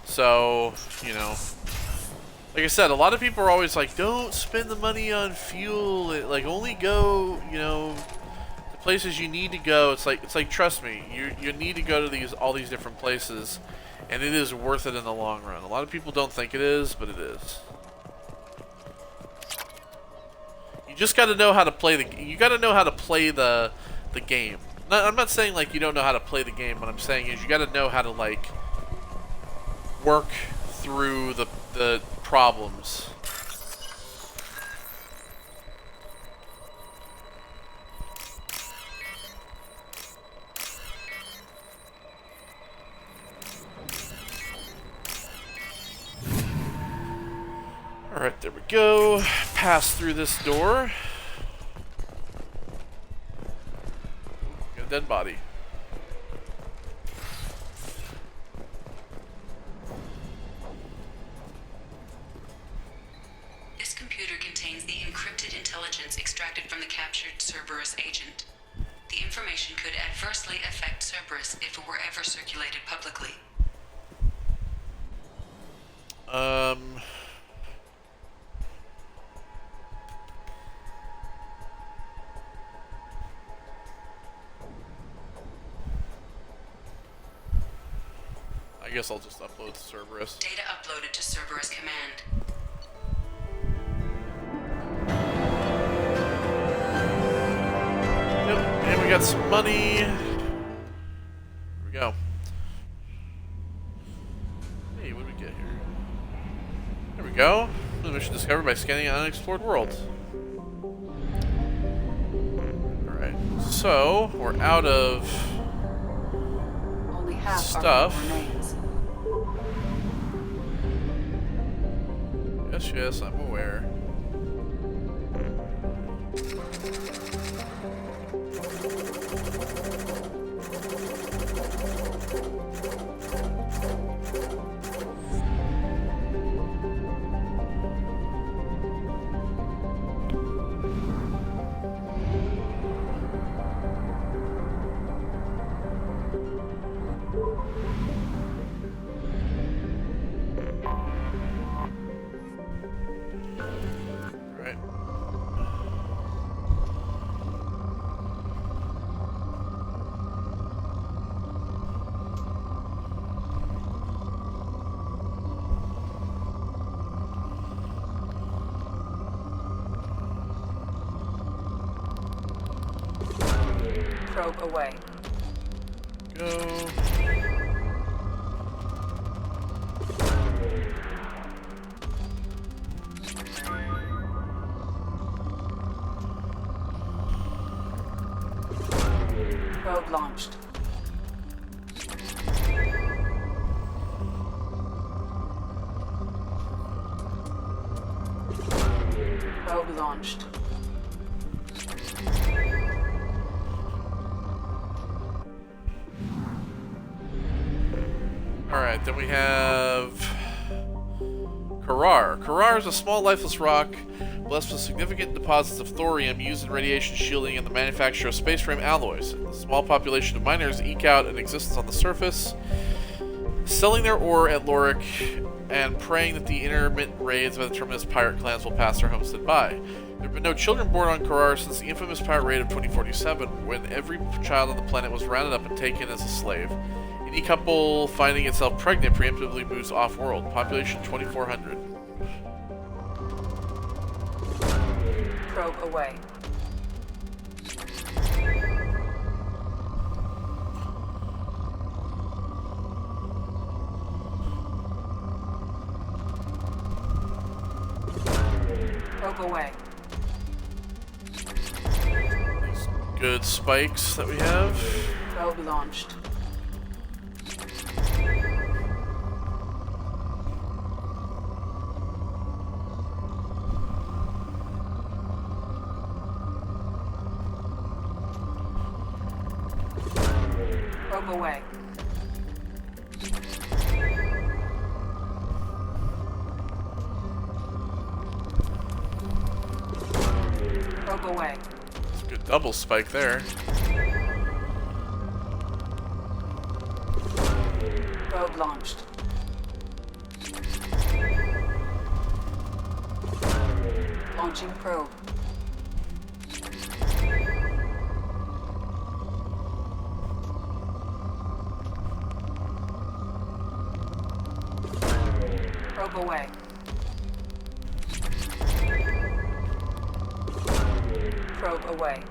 So, you know, like I said, a lot of people are always like, don't spend the money on fuel. Like, only go, you know, the places you need to go. It's like trust me, you need to go to all these different places, and it is worth it in the long run. A lot of people don't think it is, but it is. You just got to know how to play the game. I'm not saying like you don't know how to play the game. What I'm saying is you got to know how to like work through the problems. Alright, there we go. Pass through this door. Got a dead body. This computer contains the encrypted intelligence extracted from the captured Cerberus agent. The information could adversely affect Cerberus if it were ever circulated publicly. I guess I'll just upload to Cerberus. Data uploaded to Cerberus command. Yep, and we got some money. Here we go. Hey, what do we get here? There we go. The mission discovered by scanning an unexplored world. Alright, so we're out of Only half stuff. remains. Yes, I'm aware. Probe away. Go. Probe launched. Probe launched. Alright, then we have Karar. Karar is a small lifeless rock blessed with significant deposits of thorium used in radiation shielding and the manufacture of space frame alloys. A small population of miners eke out an existence on the surface, selling their ore at Lorik and praying that the intermittent raids by the Terminus pirate clans will pass their homestead by. There have been no children born on Karar since the infamous pirate raid of 2047, when every child on the planet was rounded up and taken as a slave. Any couple finding itself pregnant preemptively moves off-world. Population 2,400. Probe away. Probe away. These good spikes that we have. Probe launched. Probe away. Probe away. Good double spike there. Probe launched. Launching probe. Probe away. Probe away.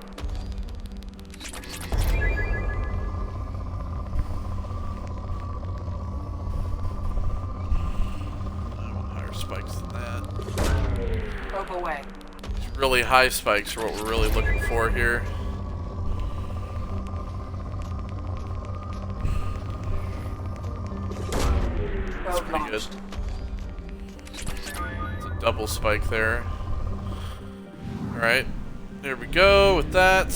Higher spikes than that. Probe away. These really high spikes are what we're really looking for here. That's pretty good. It's a double spike there. Alright, there we go with that.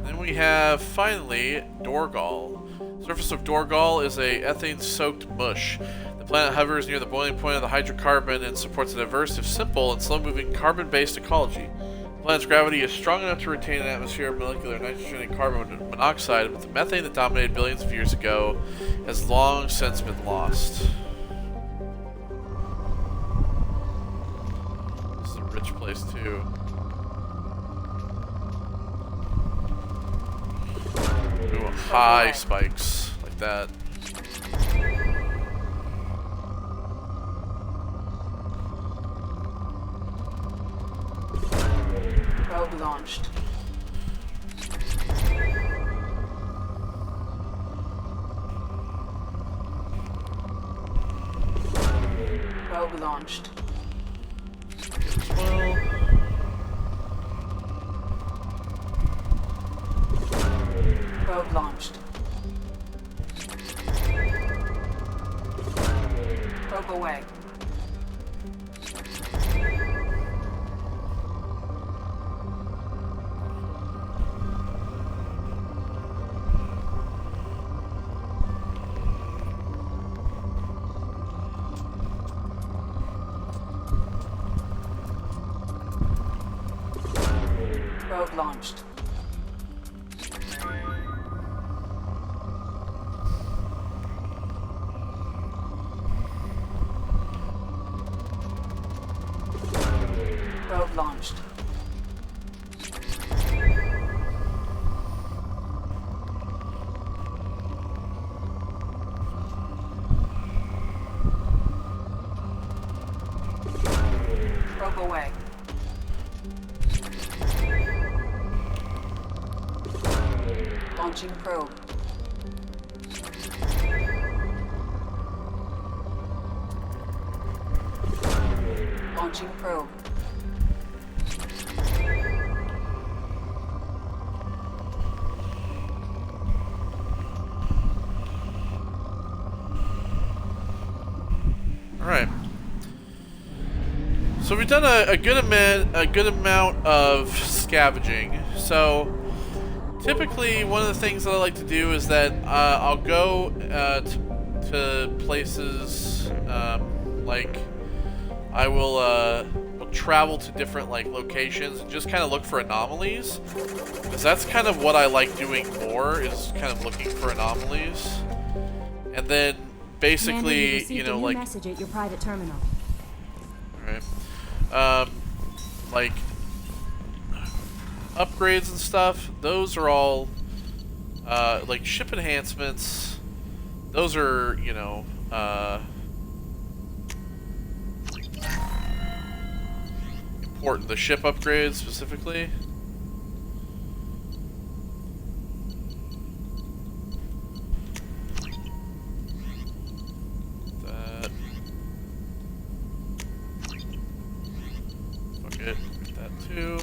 Then we have, finally, Dorgal. The surface of Dorgal is a ethane-soaked mush. The planet hovers near the boiling point of the hydrocarbon and supports a diverse, if simple, and slow-moving carbon-based ecology. The planet's gravity is strong enough to retain an atmosphere of molecular nitrogen and carbon monoxide, but the methane that dominated billions of years ago has long since been lost. This is a rich place, too. Ooh, high spikes like that. Probe launched. Probe launched. As well. Probe launched. Probe away. Probe launched. Probe launched. Probe away. Launching probe. Launching probe. All right. So we've done a good amount of scavenging. So typically, one of the things that I like to do is that I'll go to places like I will travel to different locations and just kind of look for anomalies, because that's kind of what I like doing more, is kind of looking for anomalies, and then basically message at your private terminal. All right, like upgrades and stuff, those are all like ship enhancements. Those are, important. The ship upgrades specifically. That. Fuck it. Get that too.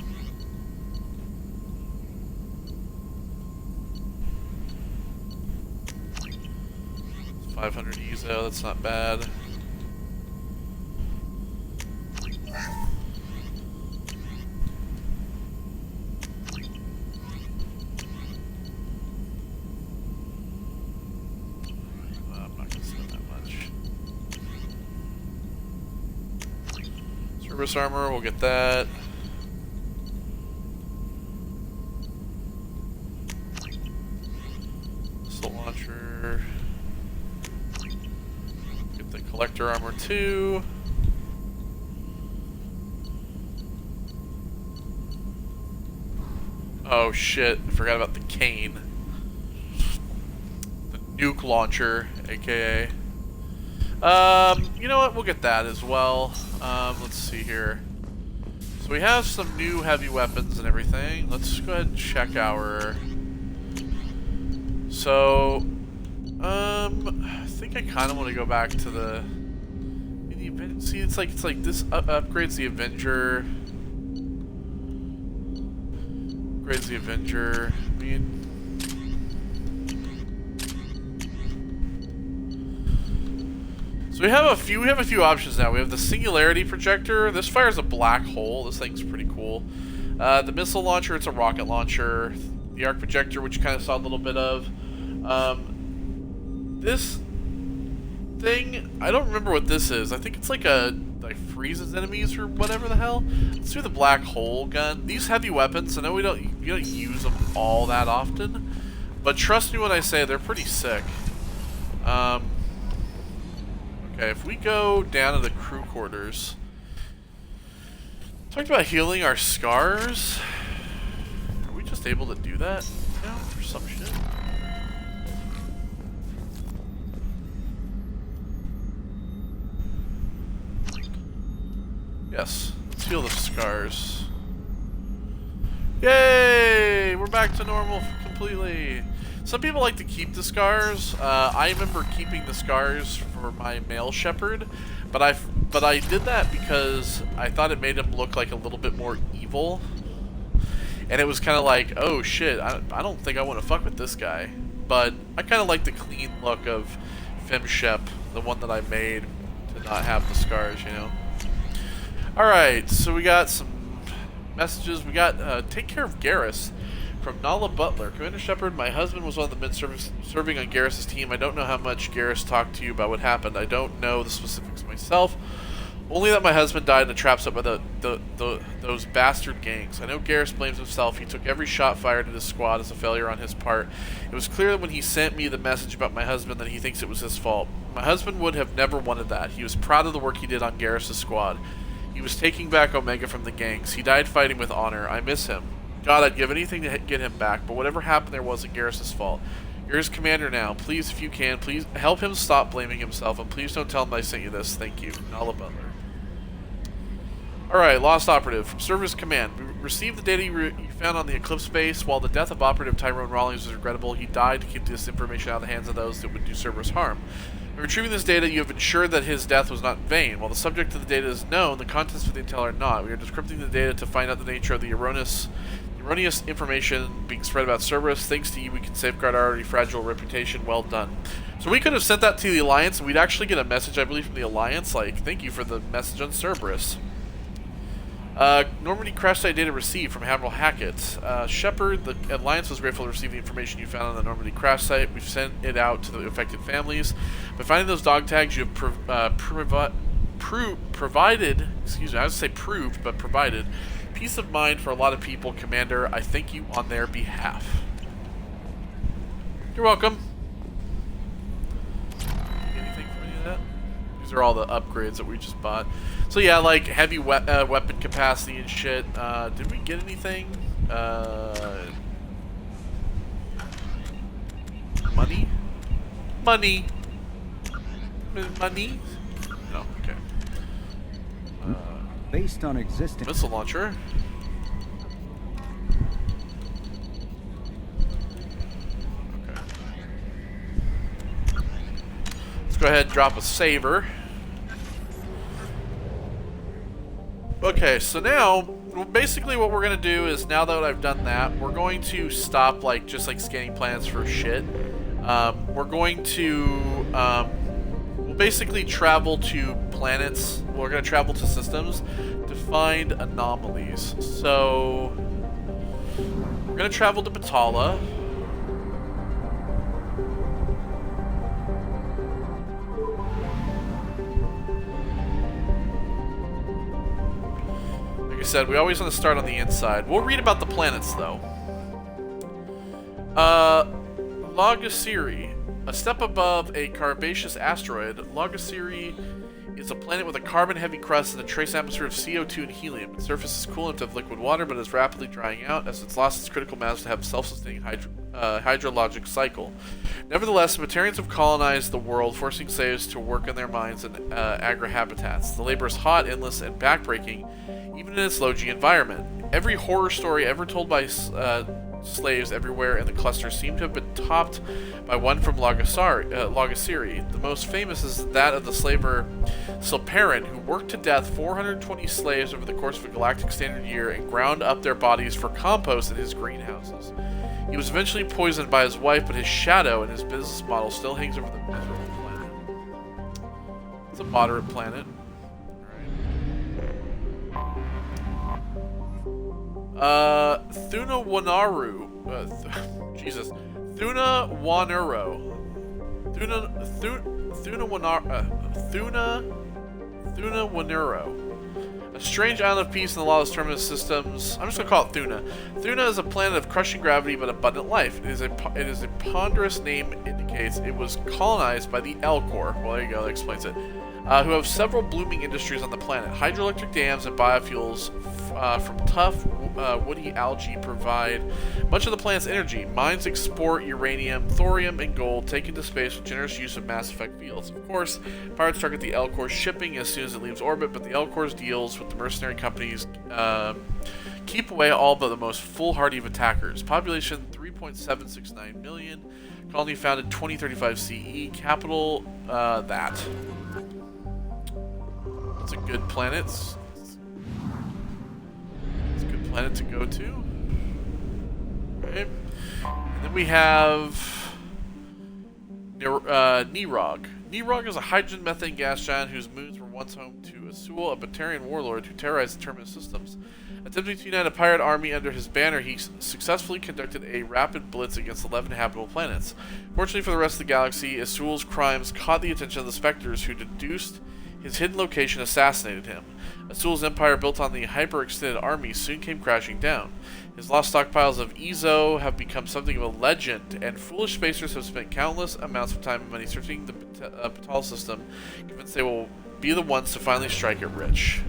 500 ezo, that's not bad. I'm not gonna spend that much. Service armor, we'll get that. Missile launcher. Collector armor 2. Oh shit, I forgot about the cane. The nuke launcher, aka. You know what, we'll get that as well. Let's see here. So we have some new heavy weapons and everything. Let's go ahead and check our... So, I think I kind of want to go back to the... See, it's like this upgrades the Avenger. Upgrades the Avenger. I mean, so we have a few options now. We have the Singularity Projector. This fires a black hole. This thing's pretty cool. The Missile Launcher, it's a rocket launcher. The Arc Projector, which you kind of saw a little bit of. This thing, I don't remember what this is. I think it's like freezes enemies or whatever the hell. Let's do the Black Hole gun. These heavy weapons, I know you don't use them all that often, but trust me when I say they're pretty sick. Okay, if we go down to the crew quarters, talked about healing our scars. Are we just able to do that now or some shit? Yes, let's heal the scars. Yay! We're back to normal completely. Some people like to keep the scars. I remember keeping the scars for my male shepherd, but I did that because I thought it made him look like a little bit more evil. And it was kind of like, oh shit, I don't think I want to fuck with this guy. But I kind of like the clean look of Femshep, the one that I made to not have the scars, you know. Alright, so we got some messages. We got, take care of Garrus from Nala Butler. Commander Shepard, my husband was one of the men serving on Garrus' team. I don't know how much Garrus talked to you about what happened. I don't know the specifics myself. Only that my husband died in a trap set by those bastard gangs. I know Garrus blames himself. He took every shot fired at his squad as a failure on his part. It was clear when he sent me the message about my husband that he thinks it was his fault. My husband would have never wanted that. He was proud of the work he did on Garrus' squad. He was taking back Omega from the gangs. He died fighting with honor. I miss him. God, I'd give anything to get him back, but whatever happened there wasn't Garrus' fault. You're his commander now. Please, if you can, please help him stop blaming himself, and please don't tell him I sent you this. Thank you. Nala Butler. Alright, Lost Operative. From Service Command. We received the data you found on the Eclipse base. While the death of Operative Tyrone Rawlings was regrettable, he died to keep this information out of the hands of those that would do Cerberus harm. In retrieving this data, you have ensured that his death was not in vain. While the subject of the data is known, the contents of the intel are not. We are decrypting the data to find out the nature of the erroneous information being spread about Cerberus. Thanks to you, we can safeguard our already fragile reputation. Well done. So we could have sent that to the Alliance, and we'd actually get a message, I believe, from the Alliance, like, thank you for the message on Cerberus. Normandy crash site data received from Admiral Hackett. Shepard, the Alliance was grateful to receive the information you found on the Normandy crash site. We've sent it out to the affected families. By finding those dog tags, you have provided, excuse me, I was going to say proved, but provided, peace of mind for a lot of people. Commander, I thank you on their behalf. You're welcome. Anything from any of that? These are all the upgrades that we just bought. So yeah, like heavy weapon capacity and shit. Did we get anything? Money? Money? Money? No, okay. Based on existing missile launcher. Okay. Let's go ahead and drop a saver. Okay, so now, basically what we're going to do is, now that I've done that, we're going to stop, just scanning planets for shit. We're going to, we'll basically travel to planets, we're going to travel to systems to find anomalies. So, we're going to travel to Batala. Like I said, we always want to start on the inside. We'll read about the planets, though. Logasiri. A step above a carbaceous asteroid, Logasiri is a planet with a carbon-heavy crust and a trace atmosphere of CO2 and helium. Its surface is cool enough to have liquid water, but is rapidly drying out as it's lost its critical mass to have a self-sustaining hydrologic cycle. Nevertheless, the Batarians have colonized the world, forcing slaves to work in their mines and agri-habitats. The labor is hot, endless, and backbreaking, even in its low-G environment. Every horror story ever told by slaves everywhere in the cluster seem to have been topped by one from Logasiri. The most famous is that of the slaver Silperin, who worked to death 420 slaves over the course of a galactic standard year and ground up their bodies for compost in his greenhouses. He was eventually poisoned by his wife, but his shadow and his business model still hangs over the miserable planet. It's a moderate planet. Thuna Wanaru. Jesus. Thuna Wanuro. Thuna Wanuro. A strange island of peace in the lawless terminus systems. I'm just gonna call it Thuna. Thuna is a planet of crushing gravity but abundant life. It is a ponderous name indicates it was colonized by the Elcor. Well, there you go. That explains it. Who have several blooming industries on the planet. Hydroelectric dams and biofuels from tough woody algae provide much of the planet's energy. Mines export uranium, thorium, and gold, taken to space with generous use of Mass Effect fields. Of course, pirates target the Elcor's shipping as soon as it leaves orbit, but the Elcor's deals with the mercenary companies keep away all but the most foolhardy of attackers. Population 3.769 million. Colony founded 2035 CE. Capital, that. It's a good planet. It's a good planet to go to. Right. And then we have Nerog. Nerog is a hydrogen methane gas giant whose moons were once home to Asul, a Batarian warlord who terrorized the terminus systems. Attempting to unite a pirate army under his banner, he successfully conducted a rapid blitz against 11 habitable planets. Fortunately for the rest of the galaxy, Asul's crimes caught the attention of the Spectres, who deduced his hidden location, assassinated him. Asul's empire, built on the hyper-extended army, soon came crashing down. His lost stockpiles of Ezo have become something of a legend, and foolish spacers have spent countless amounts of time and money searching the Batal system, convinced they will be the ones to finally strike it rich.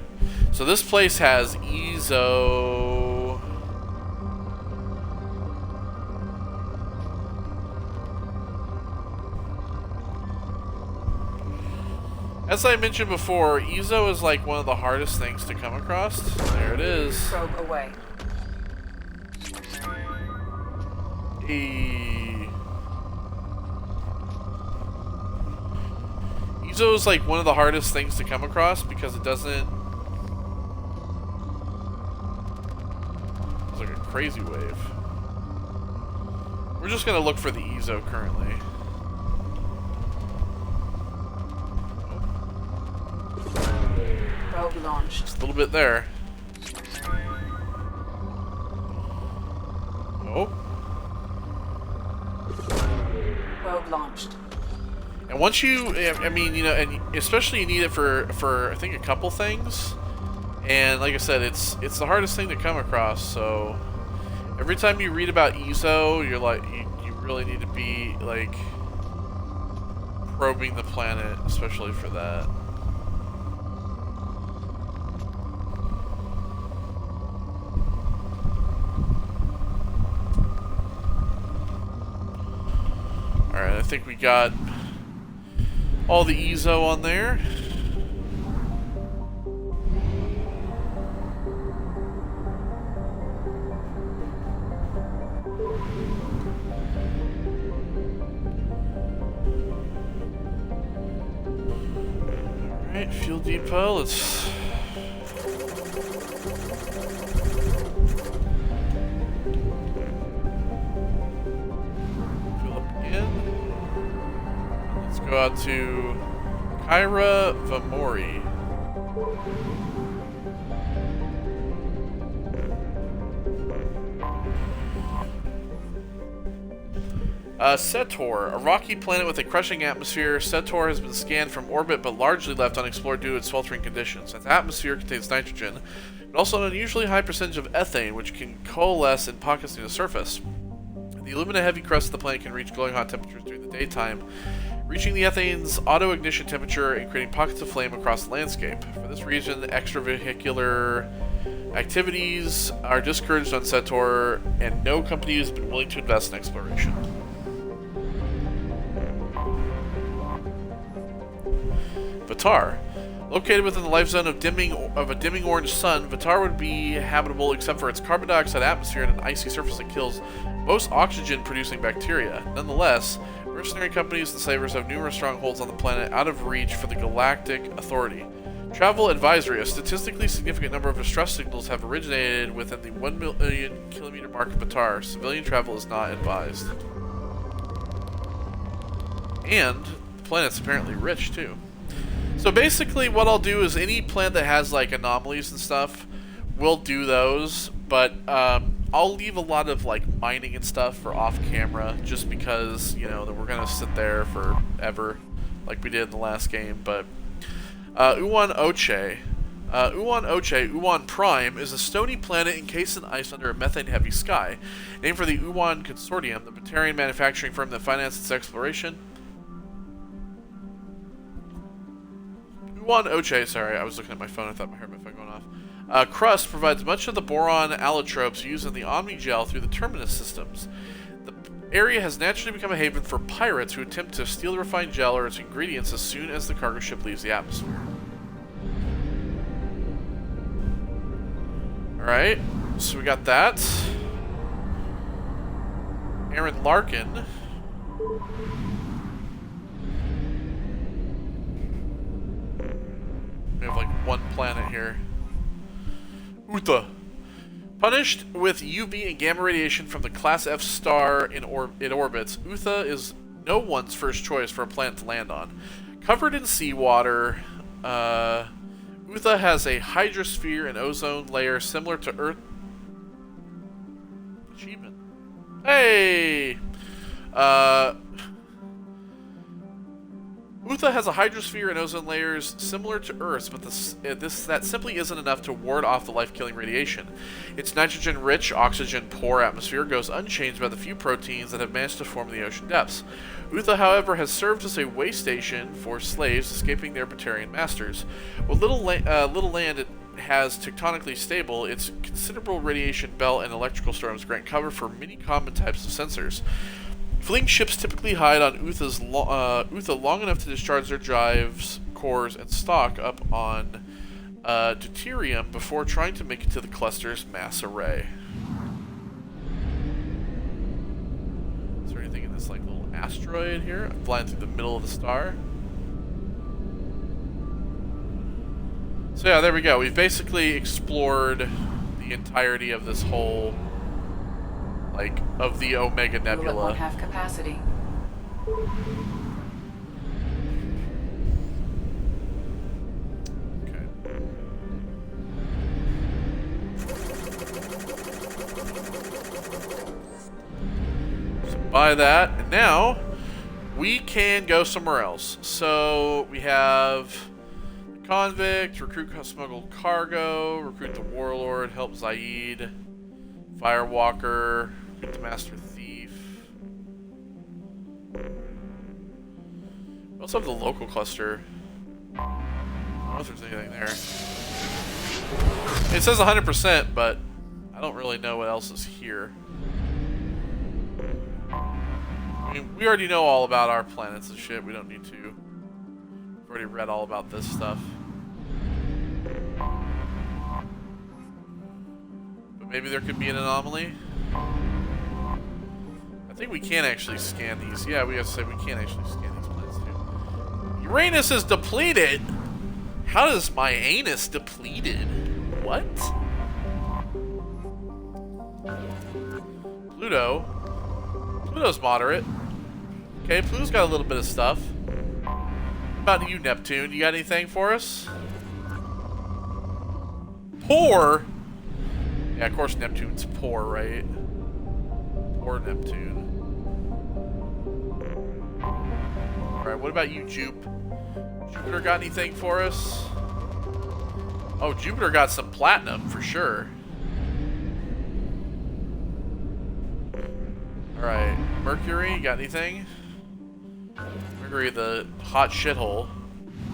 So this place has Ezo. As I mentioned before, Ezo is like one of the hardest things to come across. There it is. Probe away. Ezo is like one of the hardest things to come across because it doesn't. It's like a crazy wave. We're just gonna look for the Ezo currently. Probe launched. Just a little bit there. Oh. Probe launched. And once you, I mean, you know, and especially you need it for I think a couple things. And like I said, it's the hardest thing to come across. So every time you read about Ezo, you're like, you really need to be like probing the planet, especially for that. Alright, I think we got all the Ezo on there. Alright, fuel depot, let's... Go out to Kyra Vamori. Setor, a rocky planet with a crushing atmosphere. Setor has been scanned from orbit but largely left unexplored due to its sweltering conditions. Its atmosphere contains nitrogen, but also an unusually high percentage of ethane, which can coalesce in pockets near the surface. The The alumina-heavy crust of the planet can reach glowing hot temperatures during the daytime, reaching the ethane's auto-ignition temperature and creating pockets of flame across the landscape. For this reason, extravehicular activities are discouraged on Centaur, and no company has been willing to invest in exploration. Vatar. Located within the life zone of a dimming orange sun, Vatar would be habitable except for its carbon dioxide atmosphere and an icy surface that kills most oxygen-producing bacteria. Nonetheless, mercenary companies and slavers have numerous strongholds on the planet out of reach for the Galactic Authority. Travel advisory: a statistically significant number of distress signals have originated within the 1 million kilometer mark of Vatar. Civilian travel is not advised. And the planet's apparently rich, too. So basically what I'll do is any planet that has like anomalies and stuff, we'll do those, but I'll leave a lot of like mining and stuff for off camera just because, you know, that we're going to sit there forever like we did in the last game. But Uwan Oche. Uwan Prime is a stony planet encased in ice under a methane-heavy sky. Named for the Uwan Consortium, the Batarian manufacturing firm that financed its exploration. Uwan Oche, sorry, I was looking at my phone, I thought I heard my phone going off. Crust provides much of the boron allotropes used in the Omni Gel through the Terminus systems. The area has naturally become a haven for pirates who attempt to steal the refined gel or its ingredients as soon as the cargo ship leaves the atmosphere. Alright, so we got that. Aaron Larkin. We have like one planet here. Utha. Punished with UV and gamma radiation from the Class F star it orbits, Utha is no one's first choice for a planet to land on. Covered in seawater, Utha has a hydrosphere and ozone layer similar to Earth. Achievement. Hey! Utha has a hydrosphere and ozone layers similar to Earth's, but that simply isn't enough to ward off the life-killing radiation. Its nitrogen-rich, oxygen-poor atmosphere goes unchanged by the few proteins that have managed to form in the ocean depths. Utha, however, has served as a way station for slaves escaping their Batarian masters. With little land it has tectonically stable, its considerable radiation belt and electrical storms grant cover for many common types of sensors. Fleeing ships typically hide on Utha long enough to discharge their drives, cores, and stock up on deuterium before trying to make it to the cluster's mass array. Is there anything in this like little asteroid here? I'm flying through the middle of the star. So yeah, there we go. We've basically explored the entirety of this whole, like, of the Omega Nebula. Won't have capacity. Okay. So buy that, and now we can go somewhere else. So we have the convict, recruit smuggled cargo, recruit the warlord, help Zaid, firewalker, recruit the master thief. We also have the local cluster. I don't know if there's anything there. It says 100%, but I don't really know what else is here. I mean, we already know all about our planets and shit. We don't need to. We've already read all about this stuff. But maybe there could be an anomaly. I think we can actually scan these. Yeah, we gotta say we can actually scan these planets too. Uranus is depleted! How does my anus depleted? What? Pluto. Pluto's moderate. Okay, Pluto's got a little bit of stuff. What about you, Neptune? You got anything for us? Poor? Yeah, of course Neptune's poor, right? Poor Neptune. Alright, what about you, Jupe? Jupiter got anything for us? Oh, Jupiter got some platinum, for sure. Alright, Mercury, got anything? Mercury, the hot shithole.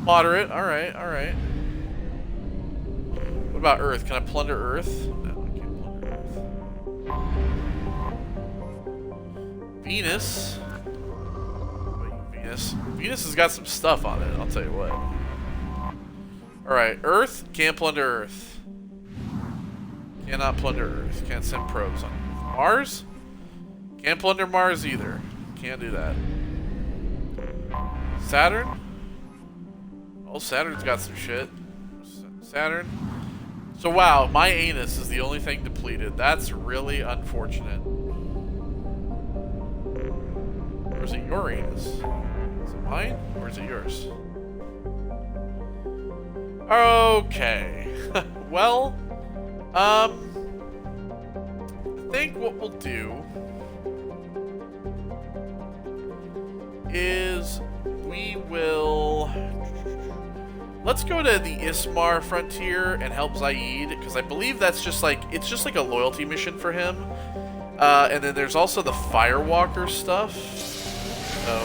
Moderate, alright, alright. What about Earth? Can I plunder Earth? No, I can't plunder Earth. Venus. Wait, Venus. Venus has got some stuff on it, I'll tell you what. Alright, Earth, can't plunder Earth. Cannot plunder Earth. Can't send probes on Earth. Mars? Can't plunder Mars either. Can't do that. Saturn? Oh, Saturn's got some shit. Saturn? So wow, my anus is the only thing depleted. That's really unfortunate. Or is it your anus? Is it mine? Or is it yours? Okay. Well, I think what we'll do is we will... Let's go to the Ismar frontier and help Zaid, because I believe that's just like, it's just like a loyalty mission for him. And then there's also the Firewalker stuff. So...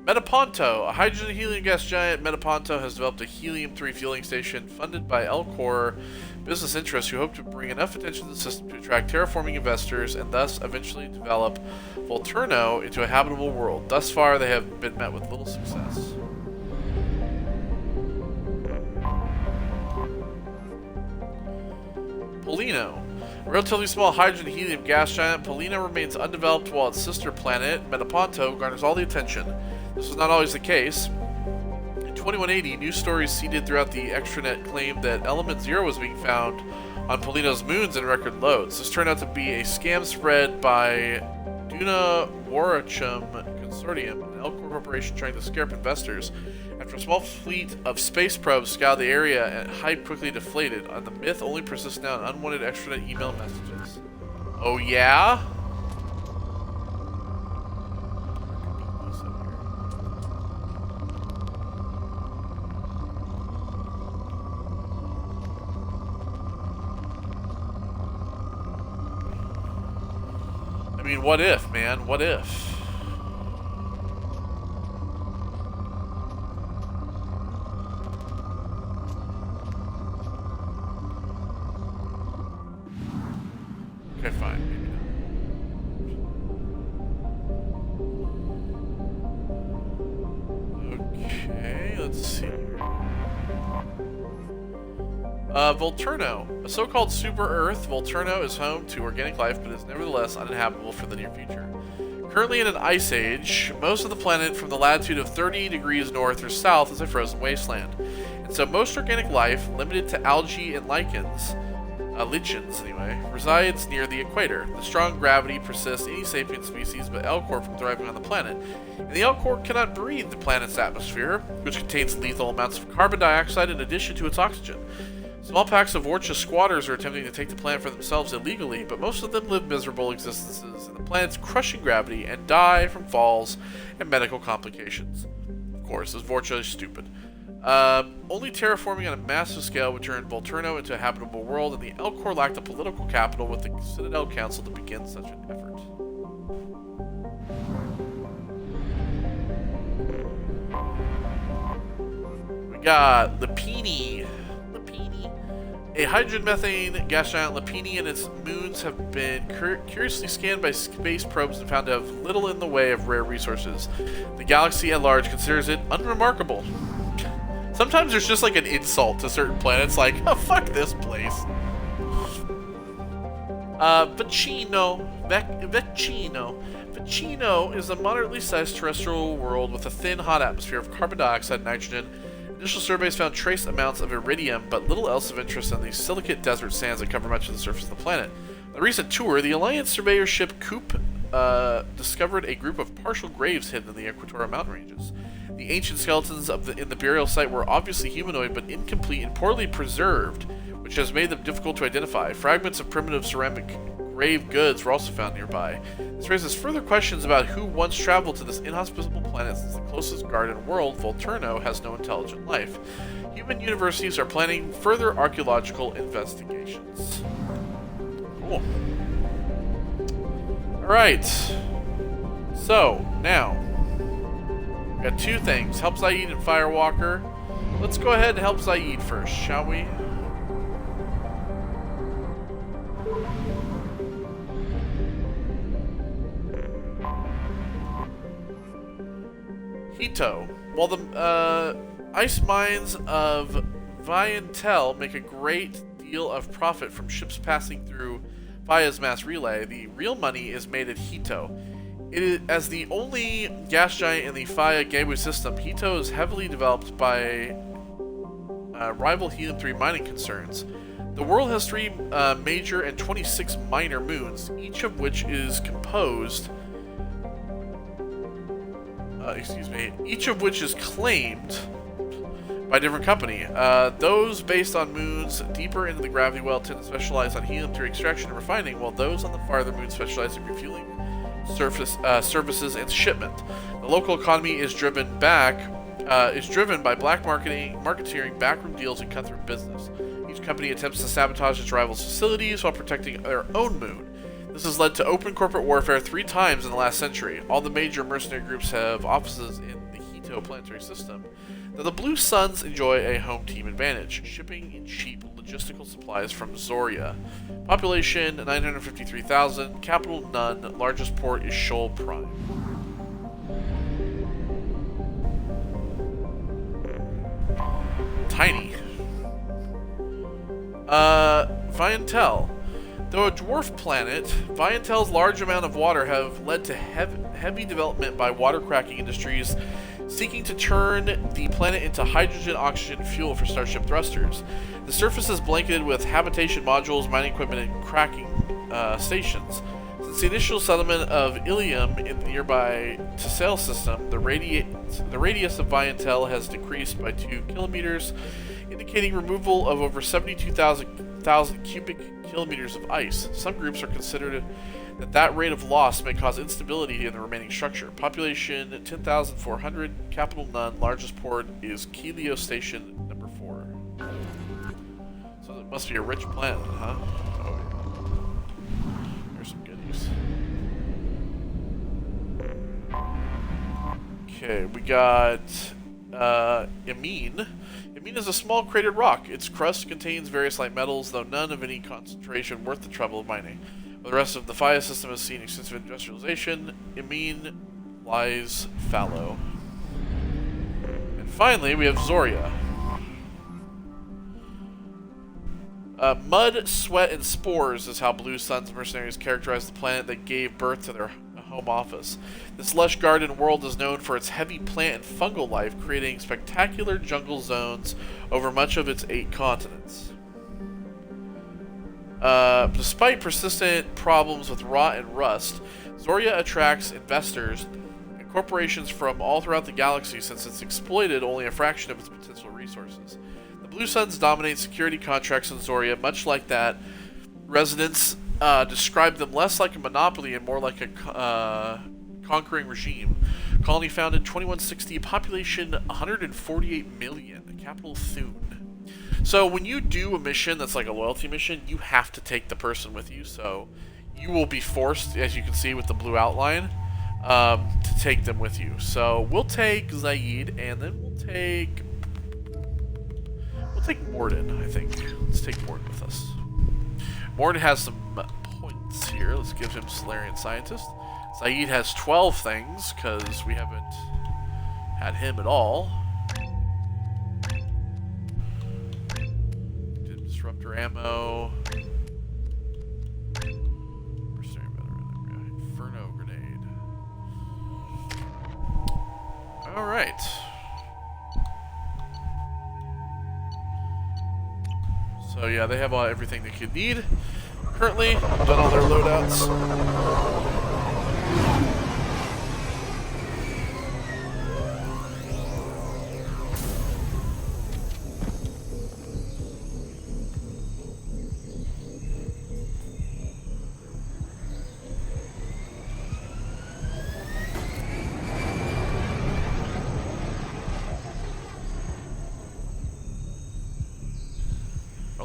Metaponto, a hydrogen helium gas giant. Metaponto has developed a helium-3 fueling station funded by Elcor business interests who hope to bring enough attention to the system to attract terraforming investors and thus eventually develop Volturno into a habitable world. Thus far, they have been met with little success. Polino. A relatively small hydrogen helium gas giant, Polino remains undeveloped while its sister planet, Metaponto, garners all the attention. This was not always the case. In 2180, news stories seeded throughout the extranet claimed that Element Zero was being found on Polino's moons in record loads. This turned out to be a scam spread by Duna Warachum Consortium, an Elcor corporation trying to scare up investors. After a small fleet of space probes scoured the area and hype quickly deflated, and the myth only persists now in unwanted extranet email messages. Oh yeah? I mean, what if, man? What if? Okay, fine. Maybe not. Okay, let's see. Volturno. A so-called super Earth, Volturno is home to organic life, but is nevertheless uninhabitable for the near future. Currently in an ice age, most of the planet from the latitude of 30 degrees north or south is a frozen wasteland. And so most organic life, limited to algae and lichens anyway, resides near the equator. The strong gravity persists any sapient species but Elcor from thriving on the planet. And the Elcor cannot breathe the planet's atmosphere, which contains lethal amounts of carbon dioxide in addition to its oxygen. Small packs of Vorcha squatters are attempting to take the planet for themselves illegally, but most of them live miserable existences in the planet's crushing gravity and die from falls and medical complications. Of course, as Vorcha is stupid. Only terraforming on a massive scale would turn Volturno into a habitable world, and the Elcor lacked the political capital with the Citadel Council to begin such an effort. We got Lipini. A hydrogen methane gas giant, Lipini and its moons have been curiously scanned by space probes and found to have little in the way of rare resources. The galaxy at large considers it unremarkable. Sometimes there's just like an insult to certain planets, like, oh, fuck this place. Vecino is a moderately sized terrestrial world with a thin, hot atmosphere of carbon dioxide and nitrogen. Initial surveys found trace amounts of iridium, but little else of interest in the silicate desert sands that cover much of the surface of the planet. On a recent tour, the Alliance surveyor ship Coop discovered a group of partial graves hidden in the Equatorial mountain ranges. The ancient skeletons in the burial site were obviously humanoid, but incomplete and poorly preserved, which has made them difficult to identify. Fragments of primitive ceramic grave goods were also found nearby. This raises further questions about who once traveled to this inhospitable planet, since the closest garden world, Volturno, has no intelligent life. Human universities are planning further archaeological investigations. Cool. Alright. So, now, we got two things. Help Zaid and Firewalker. Let's go ahead and help Zaid first, shall we? Hito. While the ice mines of Viantel make a great deal of profit from ships passing through Vaya's mass relay, the real money is made at Hito. It is, as the only gas giant in the Vaya gateway system, Hito is heavily developed by rival Helium-3 mining concerns. The world has 3 major and 26 minor moons, each of which is composed... each of which is claimed by a different company. Those based on moons deeper into the gravity well tend to specialize on helium-3 extraction and refining, while those on the farther moons specialize in refueling, services, and shipment. The local economy is driven by black marketeering, backroom deals, and cutthroat business. Each company attempts to sabotage its rivals' facilities while protecting their own moon. This has led to open corporate warfare 3 times in the last century. All the major mercenary groups have offices in the Hito planetary system. Now, the Blue Suns enjoy a home team advantage, shipping in cheap logistical supplies from Zoria. Population 953,000, capital none, largest port is Shoal Prime. Tiny. Viantel. Though a dwarf planet, Viantel's large amount of water have led to heavy development by water cracking industries seeking to turn the planet into hydrogen-oxygen fuel for starship thrusters. The surface is blanketed with habitation modules, mining equipment, and cracking stations. Since the initial settlement of Ilium in the nearby Tessale system, the radius of Viantel has decreased by 2 kilometers, indicating removal of over 72,000 cubic kilometers of ice. Some groups are considered that rate of loss may cause instability in the remaining structure. Population 10,400, capital none, largest port is Kelio Station number 4. So it must be a rich planet, huh? Oh yeah. There's some goodies. Okay, we got Amine. Amine is a small cratered rock. Its crust contains various light metals, though none of any concentration worth the trouble of mining. While the rest of the Faya system has seen extensive industrialization, Amine lies fallow. And finally, we have Zoria. Mud, sweat, and spores is how Blue Sun's mercenaries characterize the planet that gave birth to their home office. This lush garden world is known for its heavy plant and fungal life, creating spectacular jungle zones over much of its 8 continents. Despite persistent problems with rot and rust, Zoria attracts investors and corporations from all throughout the galaxy since it's exploited only a fraction of its potential resources. The Blue Suns dominate security contracts in Zoria, much like that. Residents describe them less like a monopoly and more like a conquering regime. Colony founded 2160, population 148 million, capital Thune. So when you do a mission that's like a loyalty mission, you have to take the person with you. So you will be forced, as you can see with the blue outline, to take them with you. So we'll take Zaid, and then we'll take Morden, I think. Let's take Morden with us. Morden has some points here. Let's give him Solarian Scientist. Zaid has 12 things, because we haven't had him at all. Disruptor ammo. Inferno grenade. Alright. So yeah, they have everything they could need. Currently, done all their loadouts.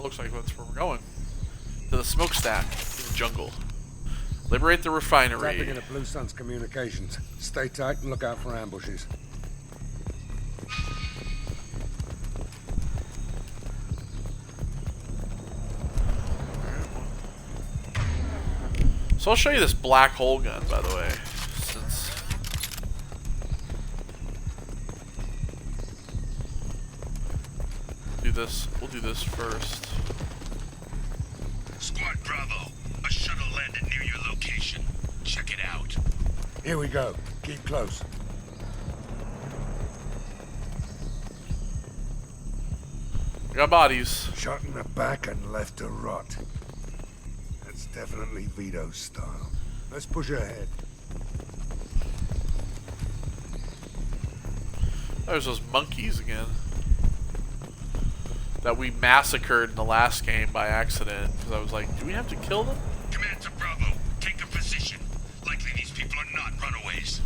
Well, looks like that's where we're going. To the smokestack, in the jungle. Liberate the refinery. Tapping into Blue Sun's communications. Stay tight and look out for ambushes. So I'll show you this black hole gun, by the way. Since we'll do this first. Squad Bravo, a shuttle landed near your location. Check it out. Here we go. Keep close. We got bodies. Shot in the back and left to rot. That's definitely Vito's style. Let's push ahead. There's those monkeys again that we massacred in the last game by accident. Because I was like, do we have to kill them? Command to Bravo, take a position. Likely these people are not runaways.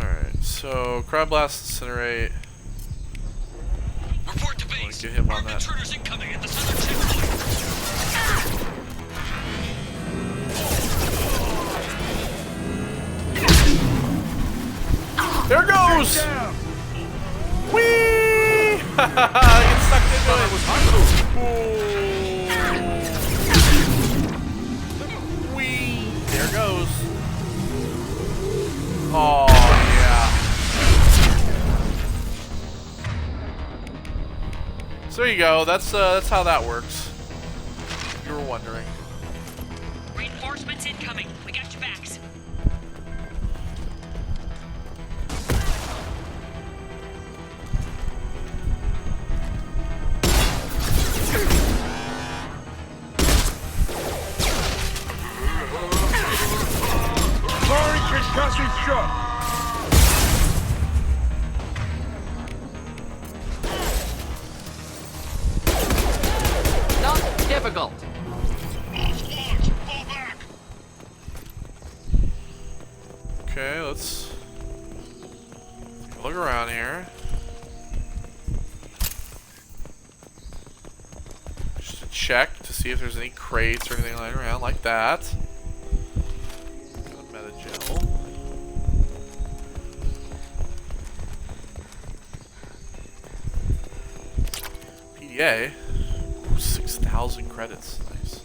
Alright, so Crab Blast, Incinerate. Report to base. Get him on Armed that. intruders incoming at the southern checkpoint. There it goes! Whee! Get sucked into it. Whee! There it goes. Oh yeah. So there you go. That's how that works. If you were wondering. Reinforcements incoming. We got your backs. Firing concussive shot. Not difficult. Okay, let's take a look around here. Just to check to see if there's any crates or anything lying around like that. Got a metagel. PDA. Ooh, 6,000 credits. Nice.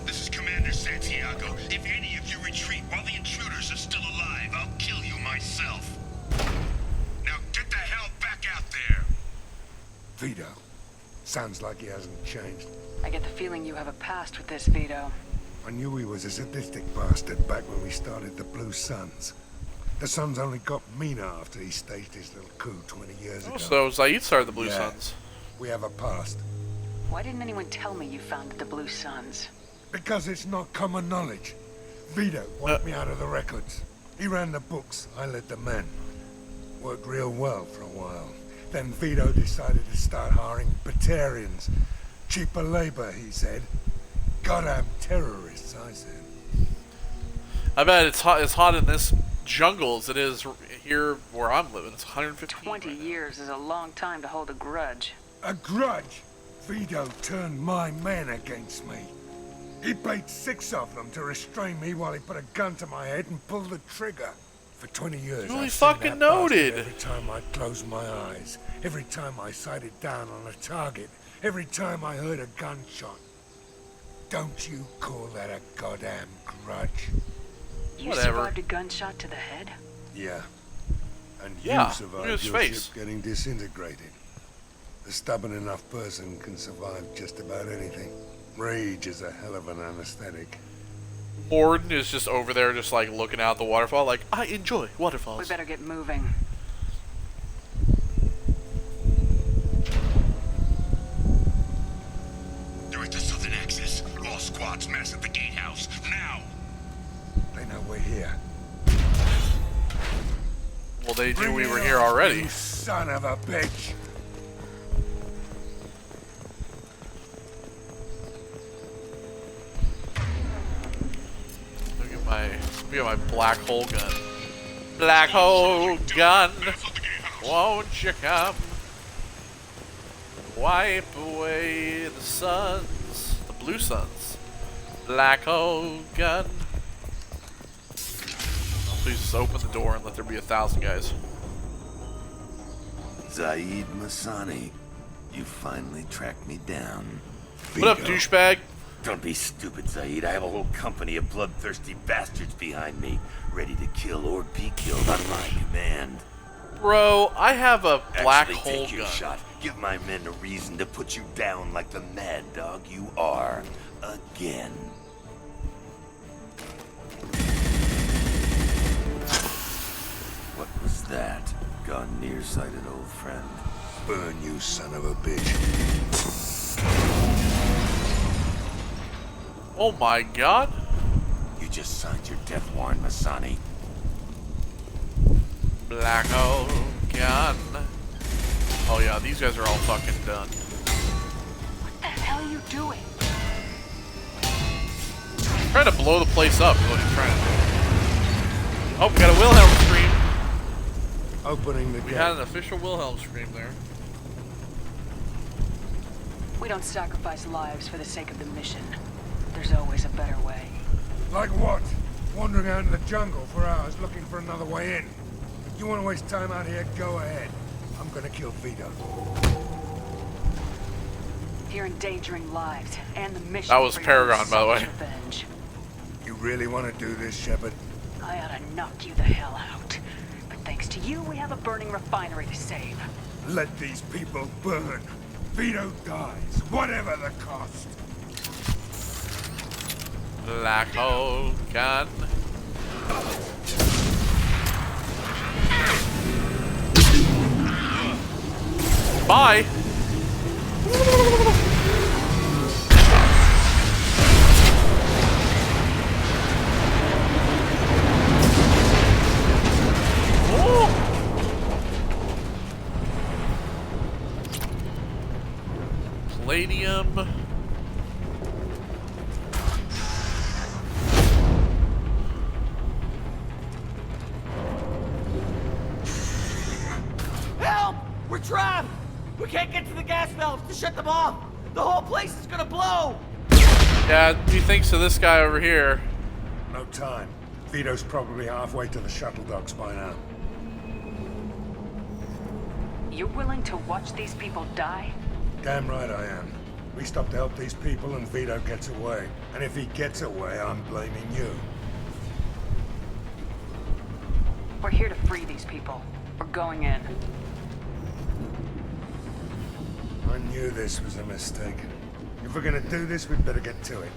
This is Commander Santiago. If any of you retreat while the intruders are still alive, I'll kill you myself. Now get the hell back out there. Vito. Sounds like he hasn't changed. I get the feeling you have a past with this, Vito. I knew he was a sadistic bastard back when we started the Blue Suns. The Suns only got meaner after he staged his little coup 20 years ago. Oh, so Zaid started the Blue Yeah. Suns. We have a past. Why didn't anyone tell me you founded the Blue Suns? Because it's not common knowledge. Vito wiped me out of the records. He ran the books, I led the men. Worked real well for a while. Then Vito decided to start hiring Batarians. Cheaper labor, he said. Goddamn terrorists, I said. I bet it's hot in this jungle as it is here where I'm living. It's 115. 20 years is a long time to hold a grudge. A grudge? Vito turned my men against me. He paid 6 of them to restrain me while he put a gun to my head and pulled the trigger. For 20 years, Duly I've seen fucking that noted. bastard every time I closed my eyes, every time I sighted down on a target, every time I heard a gunshot. Don't you call that a goddamn grudge? You Whatever. survived a gunshot to the head? Yeah. And Yeah, you look at survived his your face. ship getting disintegrated. A stubborn enough person can survive just about anything. Rage is a hell of an anesthetic. Morden is just over there, just like looking out the waterfall, like I enjoy waterfalls. We better get moving. They're at the southern axis. All squads mass at the gatehouse. know we're here. Well, they knew Bring we it were on, here already. you son of a bitch! Look at my black hole gun. Black hole gun, won't you come? Wipe away the suns, the blue suns. Black hole gun. Please just open the door and let there be 1,000 guys. Zaid Masani, you finally tracked me down. What up, douchebag? Don't be stupid, Zaid. I have a whole company of bloodthirsty bastards behind me, ready to kill or be killed on my command. Bro, I have a black Actually, hole take your gun. shot. Give my men a reason to put you down like the mad dog you are. Again. What was that? Gone nearsighted, old friend. Burn, you son of a bitch. Oh my god. You just signed your death warrant, Masani. Black hole gun. Oh yeah, these guys are all fucking done. What the hell are you doing? I'm trying to blow the place up is what he's trying to do. Oh, we got a Wilhelm scream. Opening the We gate. had an official Wilhelm scream there. We don't sacrifice lives for the sake of the mission. There's always a better way. Like what? Wandering out in the jungle for hours looking for another way in. You want to waste time out here? Go ahead. I'm gonna kill Vito. You're endangering lives and the mission. That was for your own Paragon, by the way. self-revenge. You really want to do this, Shepard? I ought to knock you the hell out. But thanks to you, we have a burning refinery to save. Let these people burn. Vito dies, whatever the cost. Black hole gun. Bye. Palladium. Help! We're trapped! We can't get to the gas valves to shut them off! The whole place is gonna blow! Yeah, he thinks of this guy over here. No time. Vito's probably halfway to the shuttle docks by now. You're willing to watch these people die? Damn right I am. We stop to help these people and Vito gets away. And if he gets away, I'm blaming you. We're here to free these people. We're going in. I knew this was a mistake. If we're gonna do this, we'd better get to it.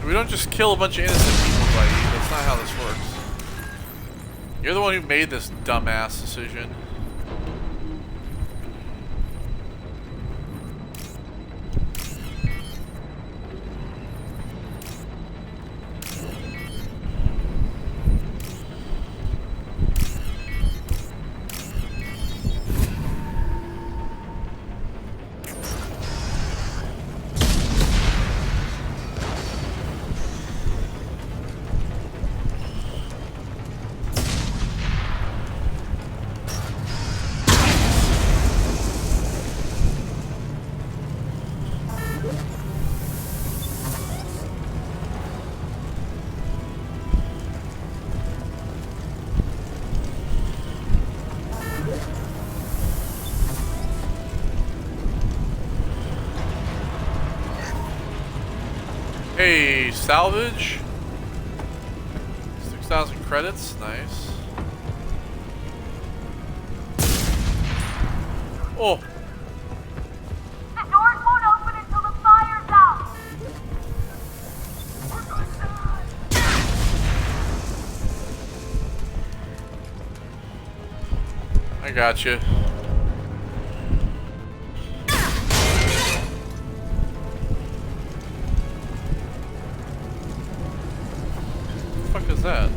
We don't just kill a bunch of innocent people, buddy. That's not how this works. You're the one who made this dumbass decision. Hey, salvage. 6,000 credits, nice. Oh. The doors won't open until the fire's out. I got you. What the fuck is that?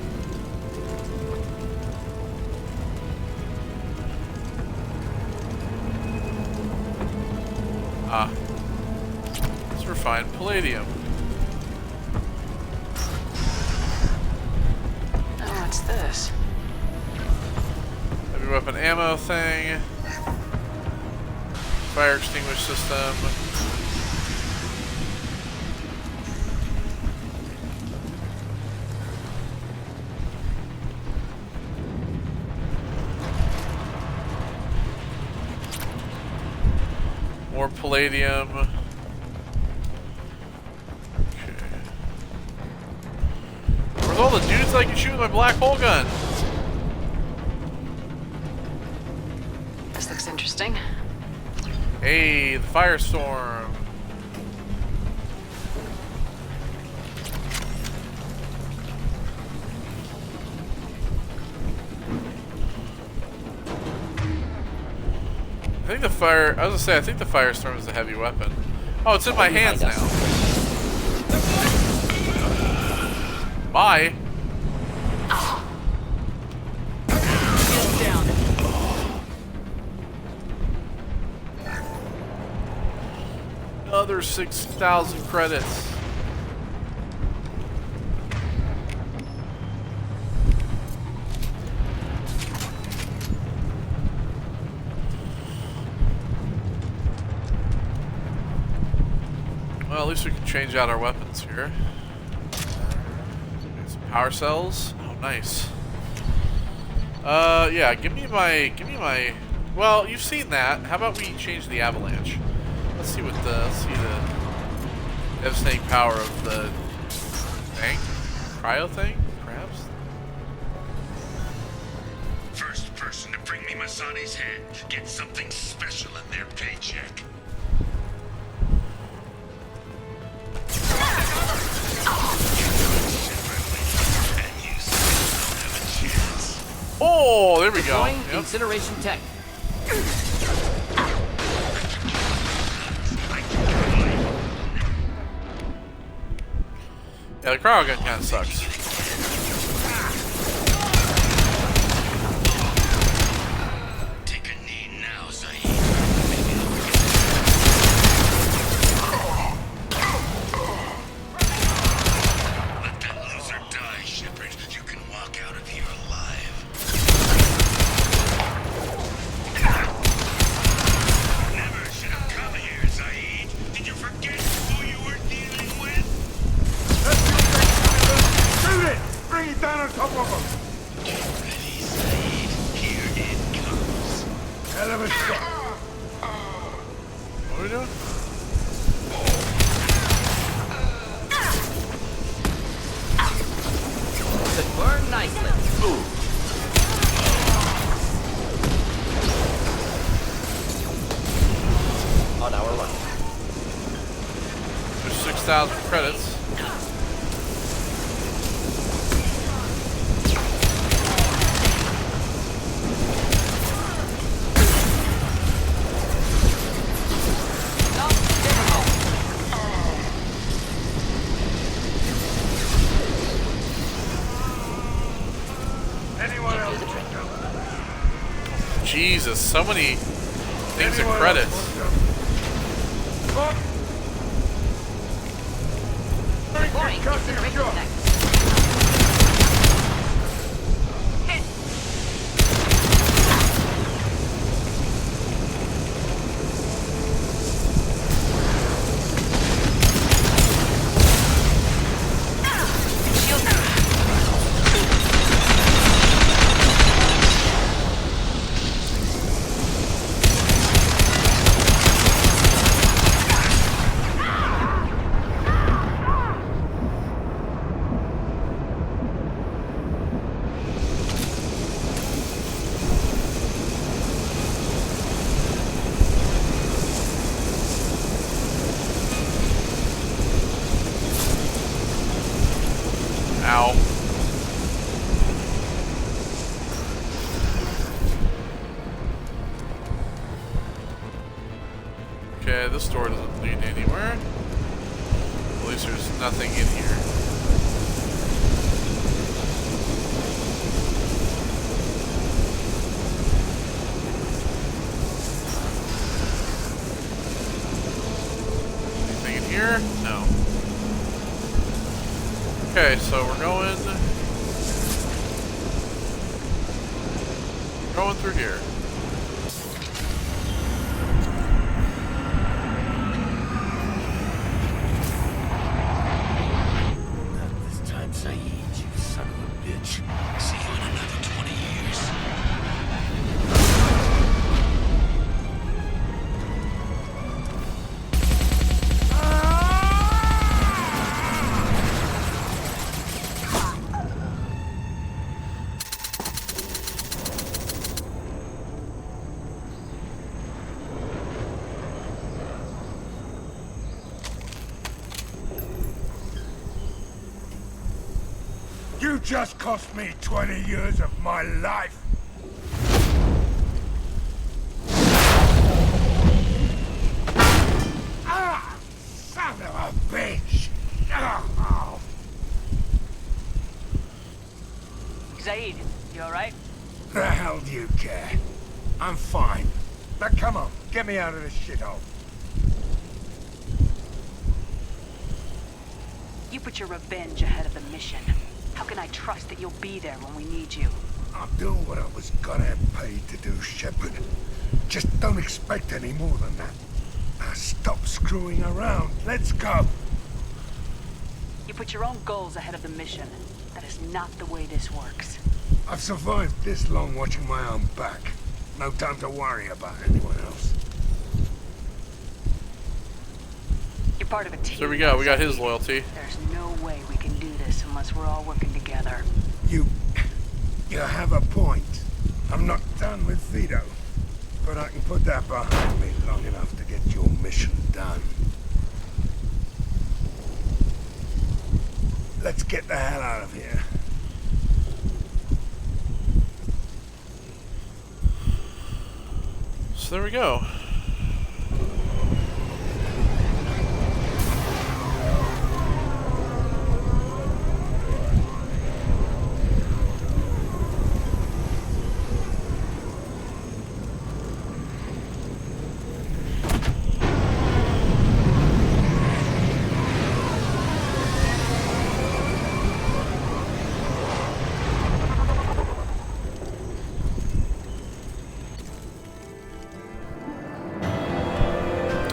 Ah. Let's refine palladium. Oh, what's this? Heavy weapon ammo thing. Fire extinguish system. More palladium. Okay. Where's all the dudes I can shoot with my black hole gun? This looks interesting. Hey, the firestorm. I think the fire. I was gonna say. I think the firestorm is a heavy weapon. Oh, it's in my hands now. Bye. Down. Another 6,000 credits. Well, at least we can change out our weapons here. Some power cells. Oh, nice. Yeah, give me my. Well, you've seen that. How about we change the avalanche? Let's see the devastating power of the thing, cryo thing, perhaps. First person to bring me Masani's head gets something special in their paycheck. Oh, there we go. Deploying incineration tech. Yeah, the cryo gun kind of sucks. Take a knee now, Zaid. Let that loser die, Shepard. You can walk out of here alive. Never should have come here, Zaid. Did you forget who you were dealing with? Shoot it! Bring it down on top of him! Get ready, Zaid. Here it comes. Hell of a shot. What are we doing? Could burn nicely. On our run. There's 6,000 credits. Anyone else? Jesus, so many things and credits. Deploying incineration tech. Okay, this door doesn't lead anywhere. At least there's nothing in here. Anything in here? No. Okay, so we're going through here. Saeed, you son of a bitch. See you in another 20 years. You just cost me 20 years of my life. Ah, son of a bitch. Oh. Zaid, you alright? The hell do you care? I'm fine. Now come on, get me out of this shithole. You put your revenge ahead of the mission. How can I trust that you'll be there when we need you? I'll do what I was gonna paid to do, Shepard. Just don't expect any more than that. Now stop screwing around. Let's go. You put your own goals ahead of the mission. That is not the way this works. I've survived this long watching my own back. No time to worry about anyone else. You're part of a team. So there we go. We got his loyalty. There's no way we can do this unless we're all working together. You have a point. I'm not done with Vito, but I can put that behind me long enough to get your mission done. Let's get the hell out of here. So there we go.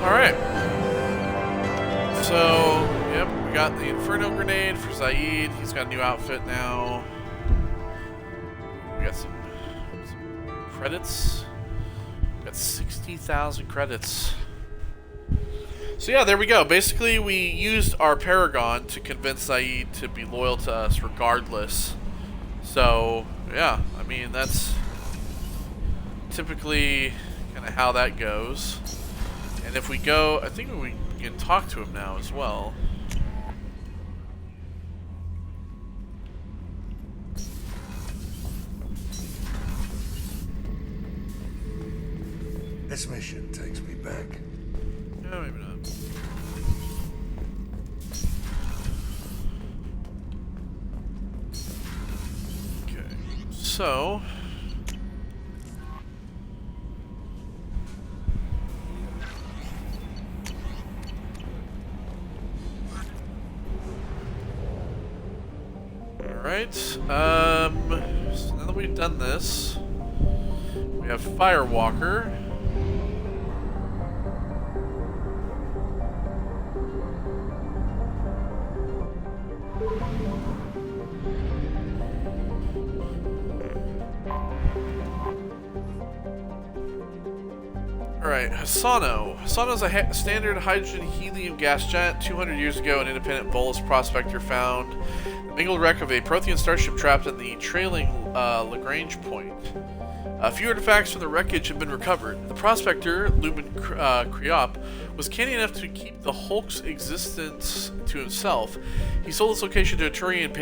Alright. So, yep, we got the Inferno Grenade for Zaid. He's got a new outfit now. We got some credits. Got 60,000 credits. So yeah, there we go. Basically, we used our Paragon to convince Zaid to be loyal to us regardless. So, yeah, I mean, that's typically kind of how that goes. And if we go, I think we can talk to him now as well. This mission takes me back. Yeah, maybe not. Okay, so... Alright, so now that we've done this, we have Firewalker. Alright, Hasano. Hasano's a standard hydrogen-helium gas giant. 200 years ago, an independent Volus prospector found the mangled wreck of a Prothean starship trapped in the trailing Lagrange point. A few artifacts from the wreckage have been recovered. The prospector, Lumen Kriop, was canny enough to keep the Hulk's existence to himself. He sold his location to a Turian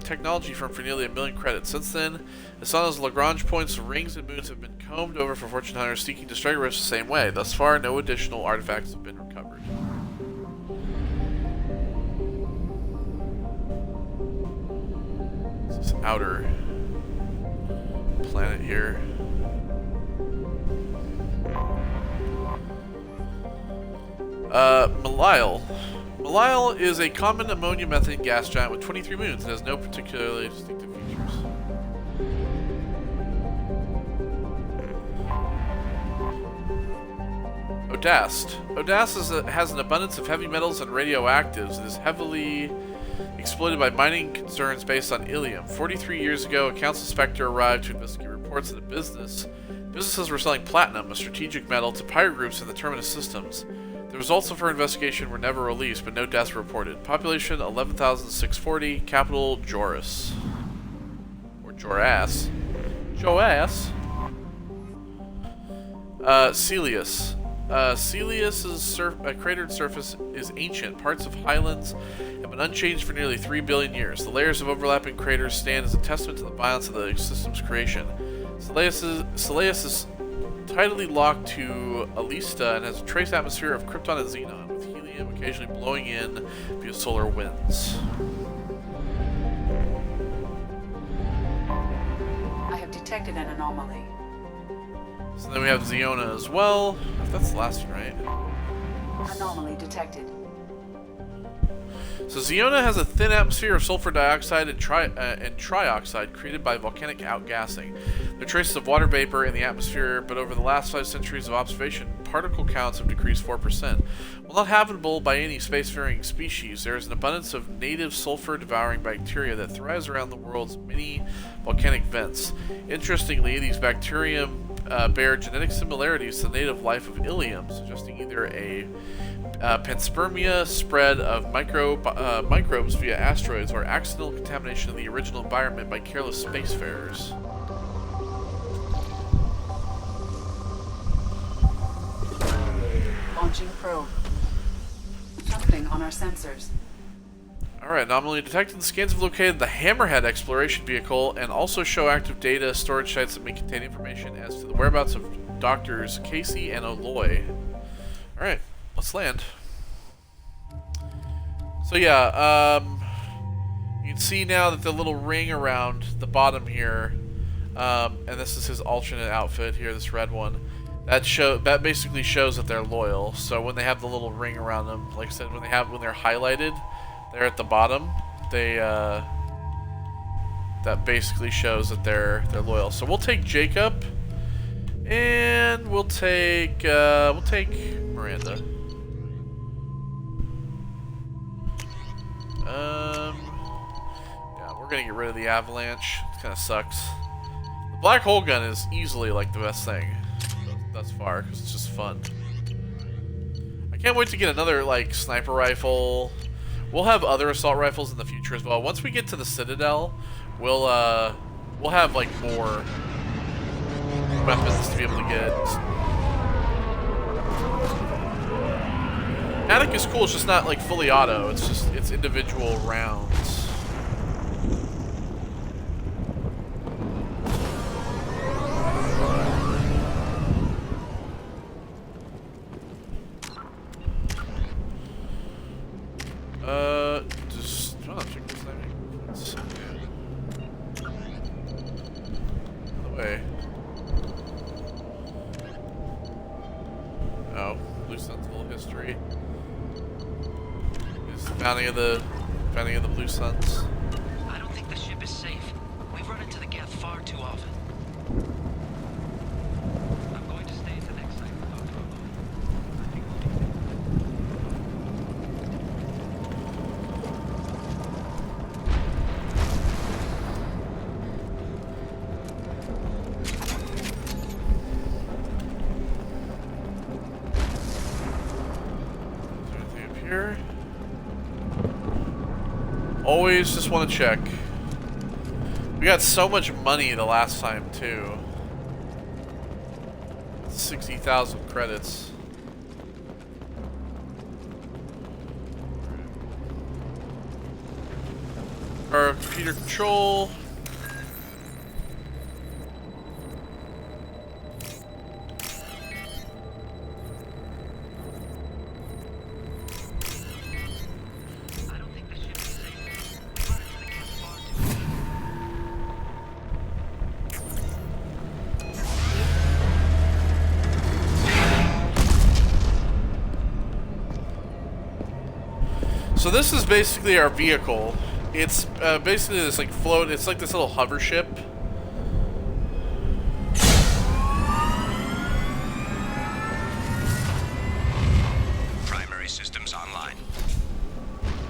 technology firm for nearly 1 million credits. Since then, Asana's Lagrange points, rings, and moons have been combed over for fortune hunters seeking to strike rich the same way. Thus far, no additional artifacts have been recovered. This is outer planet here. Malile is a common ammonia methane gas giant with 23 moons and has no particularly distinctive features. Odast has an abundance of heavy metals and radioactives and is heavily exploited by mining concerns based on Ilium. 43 years ago, a council inspector arrived to investigate reports that businesses were selling platinum, a strategic metal, to pirate groups in the Terminus systems. The results of her investigation were never released, but no deaths were reported. Population 11,640, capital Joras. Or Joras. Joas. Celius. Celius's cratered surface is ancient. Parts of highlands have been unchanged for nearly 3 billion years. The layers of overlapping craters stand as a testament to the violence of the system's creation. Celius is tidally locked to Alista and has a trace atmosphere of krypton and xenon, with helium occasionally blowing in via solar winds. I have detected an anomaly. So then we have Ziona as well. That's the last one, right? Anomaly detected. So Ziona has a thin atmosphere of sulfur dioxide and trioxide created by volcanic outgassing. There are traces of water vapor in the atmosphere, but over the last 5 centuries of observation, particle counts have decreased 4%. While not habitable by any spacefaring species, there is an abundance of native sulfur-devouring bacteria that thrives around the world's many volcanic vents. Interestingly, these bacterium bear genetic similarities to the native life of Ilium, suggesting either a panspermia spread of microbes via asteroids or accidental contamination of the original environment by careless spacefarers. Launching probe. Something on our sensors. Alright, anomaly detected. The scans have located the Hammerhead exploration vehicle and also show active data storage sites that may contain information as to the whereabouts of Doctors Casey and Aloy. Alright, let's land. So yeah, you can see now that the little ring around the bottom here, and this is his alternate outfit here, this red one, that basically shows that they're loyal. So when they have the little ring around them, like I said, when they're highlighted, they're at the bottom. They that basically shows that they're loyal. So we'll take Jacob, and we'll take Miranda. Yeah, we're gonna get rid of the avalanche. It kind of sucks. The black hole gun is easily like the best thing thus far because it's just fun. I can't wait to get another like sniper rifle. We'll have other assault rifles in the future as well. Once we get to the Citadel, we'll have like more weapons to be able to get. Attic is cool, it's just not like fully auto, it's individual rounds. Just check this out. By the way. Oh, Blue Sun's full history. Is the bounty of the Blue Suns. I don't think the ship is safe. We've run into the gap far too often. I'm going to stay at the next site for Dr. Aloy. I think here. Always just want to check. We got so much money the last time too. 60,000 credits. Our computer control. So this is basically our vehicle. It's basically this like float. It's like this little hover ship. Primary systems online.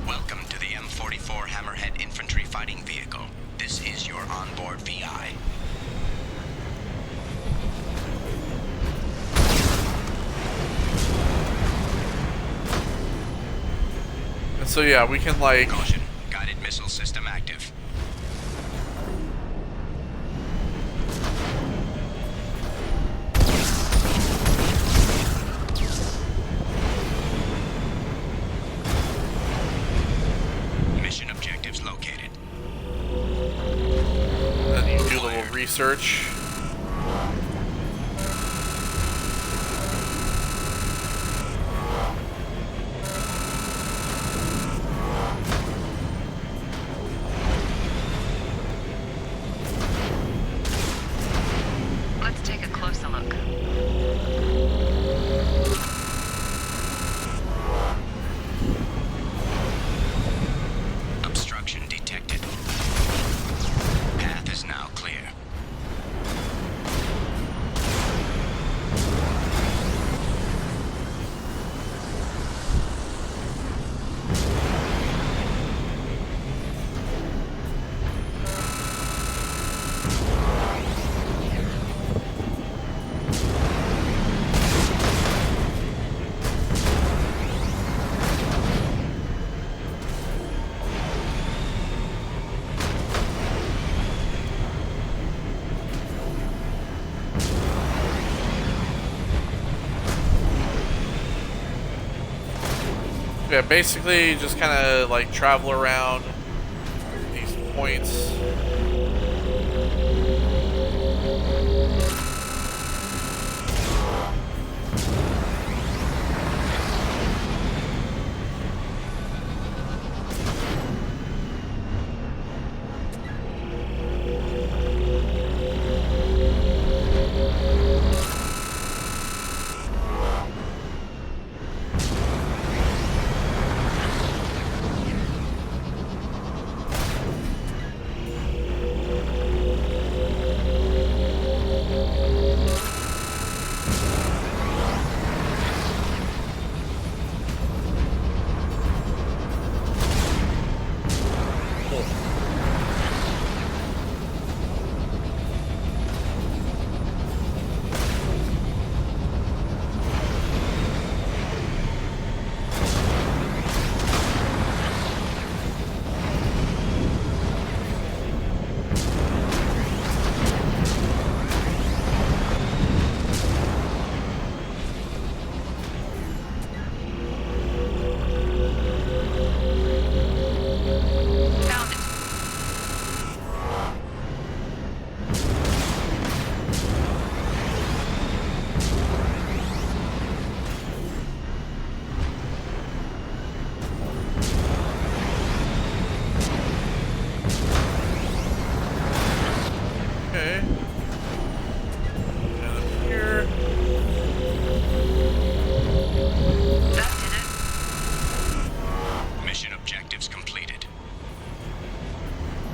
Welcome to the M44 Hammerhead Infantry Fighting Vehicle. This is your onboard VI. And so yeah, we can like... Caution. Guided missile system active. Mission objectives located. Then you do a little research. Let's take a closer look. Obstruction detected. Path is now clear. Yeah, basically just kind of like travel around these points.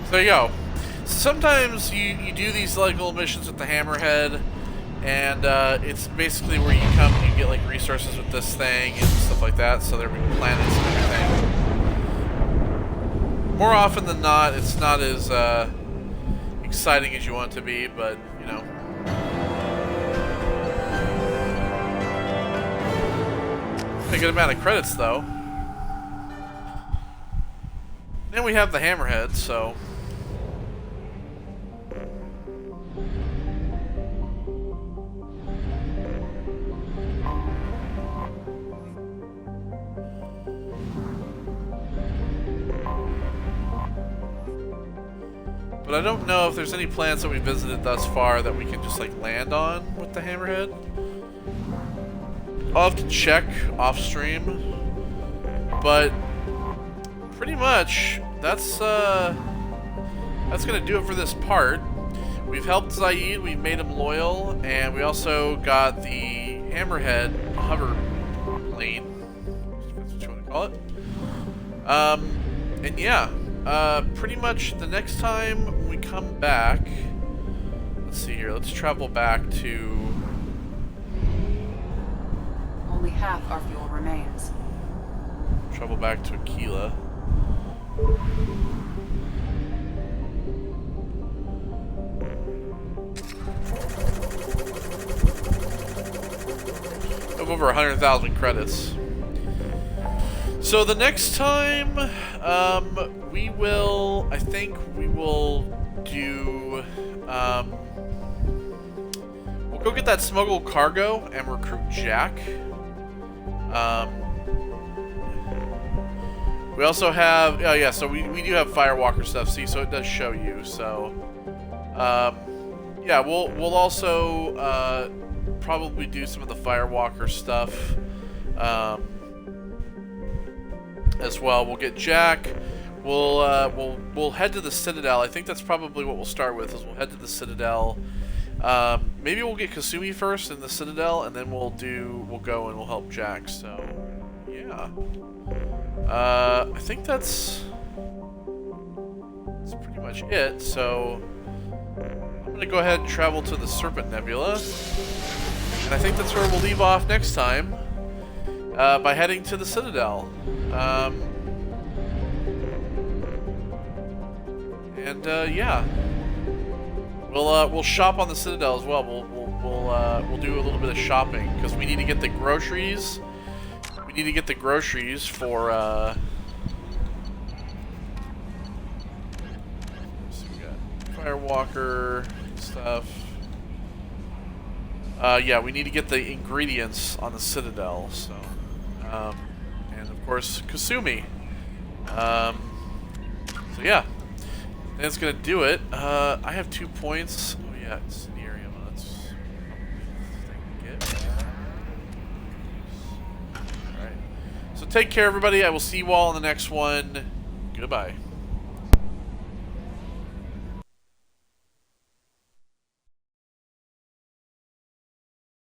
So there you go. Sometimes you do these like little missions with the Hammerhead, and it's basically where you come and you get like resources with this thing and stuff like that. So there'll be planets and everything. More often than not, it's not as exciting as you want it to be, but you know. A good amount of credits though. Then we have the Hammerhead, so But I don't know if there's any planets that we visited thus far that we can just like land on with the hammerhead. I'll have to check off stream, but pretty much that's gonna do it for this part. We've helped Zaid, we've made him loyal, and we also got the hammerhead hover plane, if that's what you want to call it. And yeah, pretty much the next time we come back, let's see here, let's travel back to... Only half our fuel remains. Travel back to Aquila. I have over 100,000 credits. So the next time, we will, I think we will do, we'll go get that smuggled cargo and recruit Jack. We also have, oh yeah, so we do have Firewalker stuff, see, so it does show you, so, yeah, we'll also, probably do some of the Firewalker stuff, as well. We'll get Jack, we'll head to the Citadel. I think that's probably what we'll start with, is we'll head to the Citadel. Maybe we'll get Kasumi first in the Citadel, and then we'll go and we'll help Jack, so, yeah. I think that's pretty much it, so I'm gonna go ahead and travel to the Serpent Nebula, and I think that's where we'll leave off next time, by heading to the Citadel. Yeah, we'll shop on the Citadel as well. We'll do a little bit of shopping because we need to get the groceries. We need to get the groceries for. So we got Firewalker stuff. Yeah, we need to get the ingredients on the Citadel. So, and of course Kasumi. So yeah. That's gonna do it. I have 2 points. Oh yeah, it's Scenarium. Let's get. Alright. So take care everybody. I will see you all in the next one. Goodbye.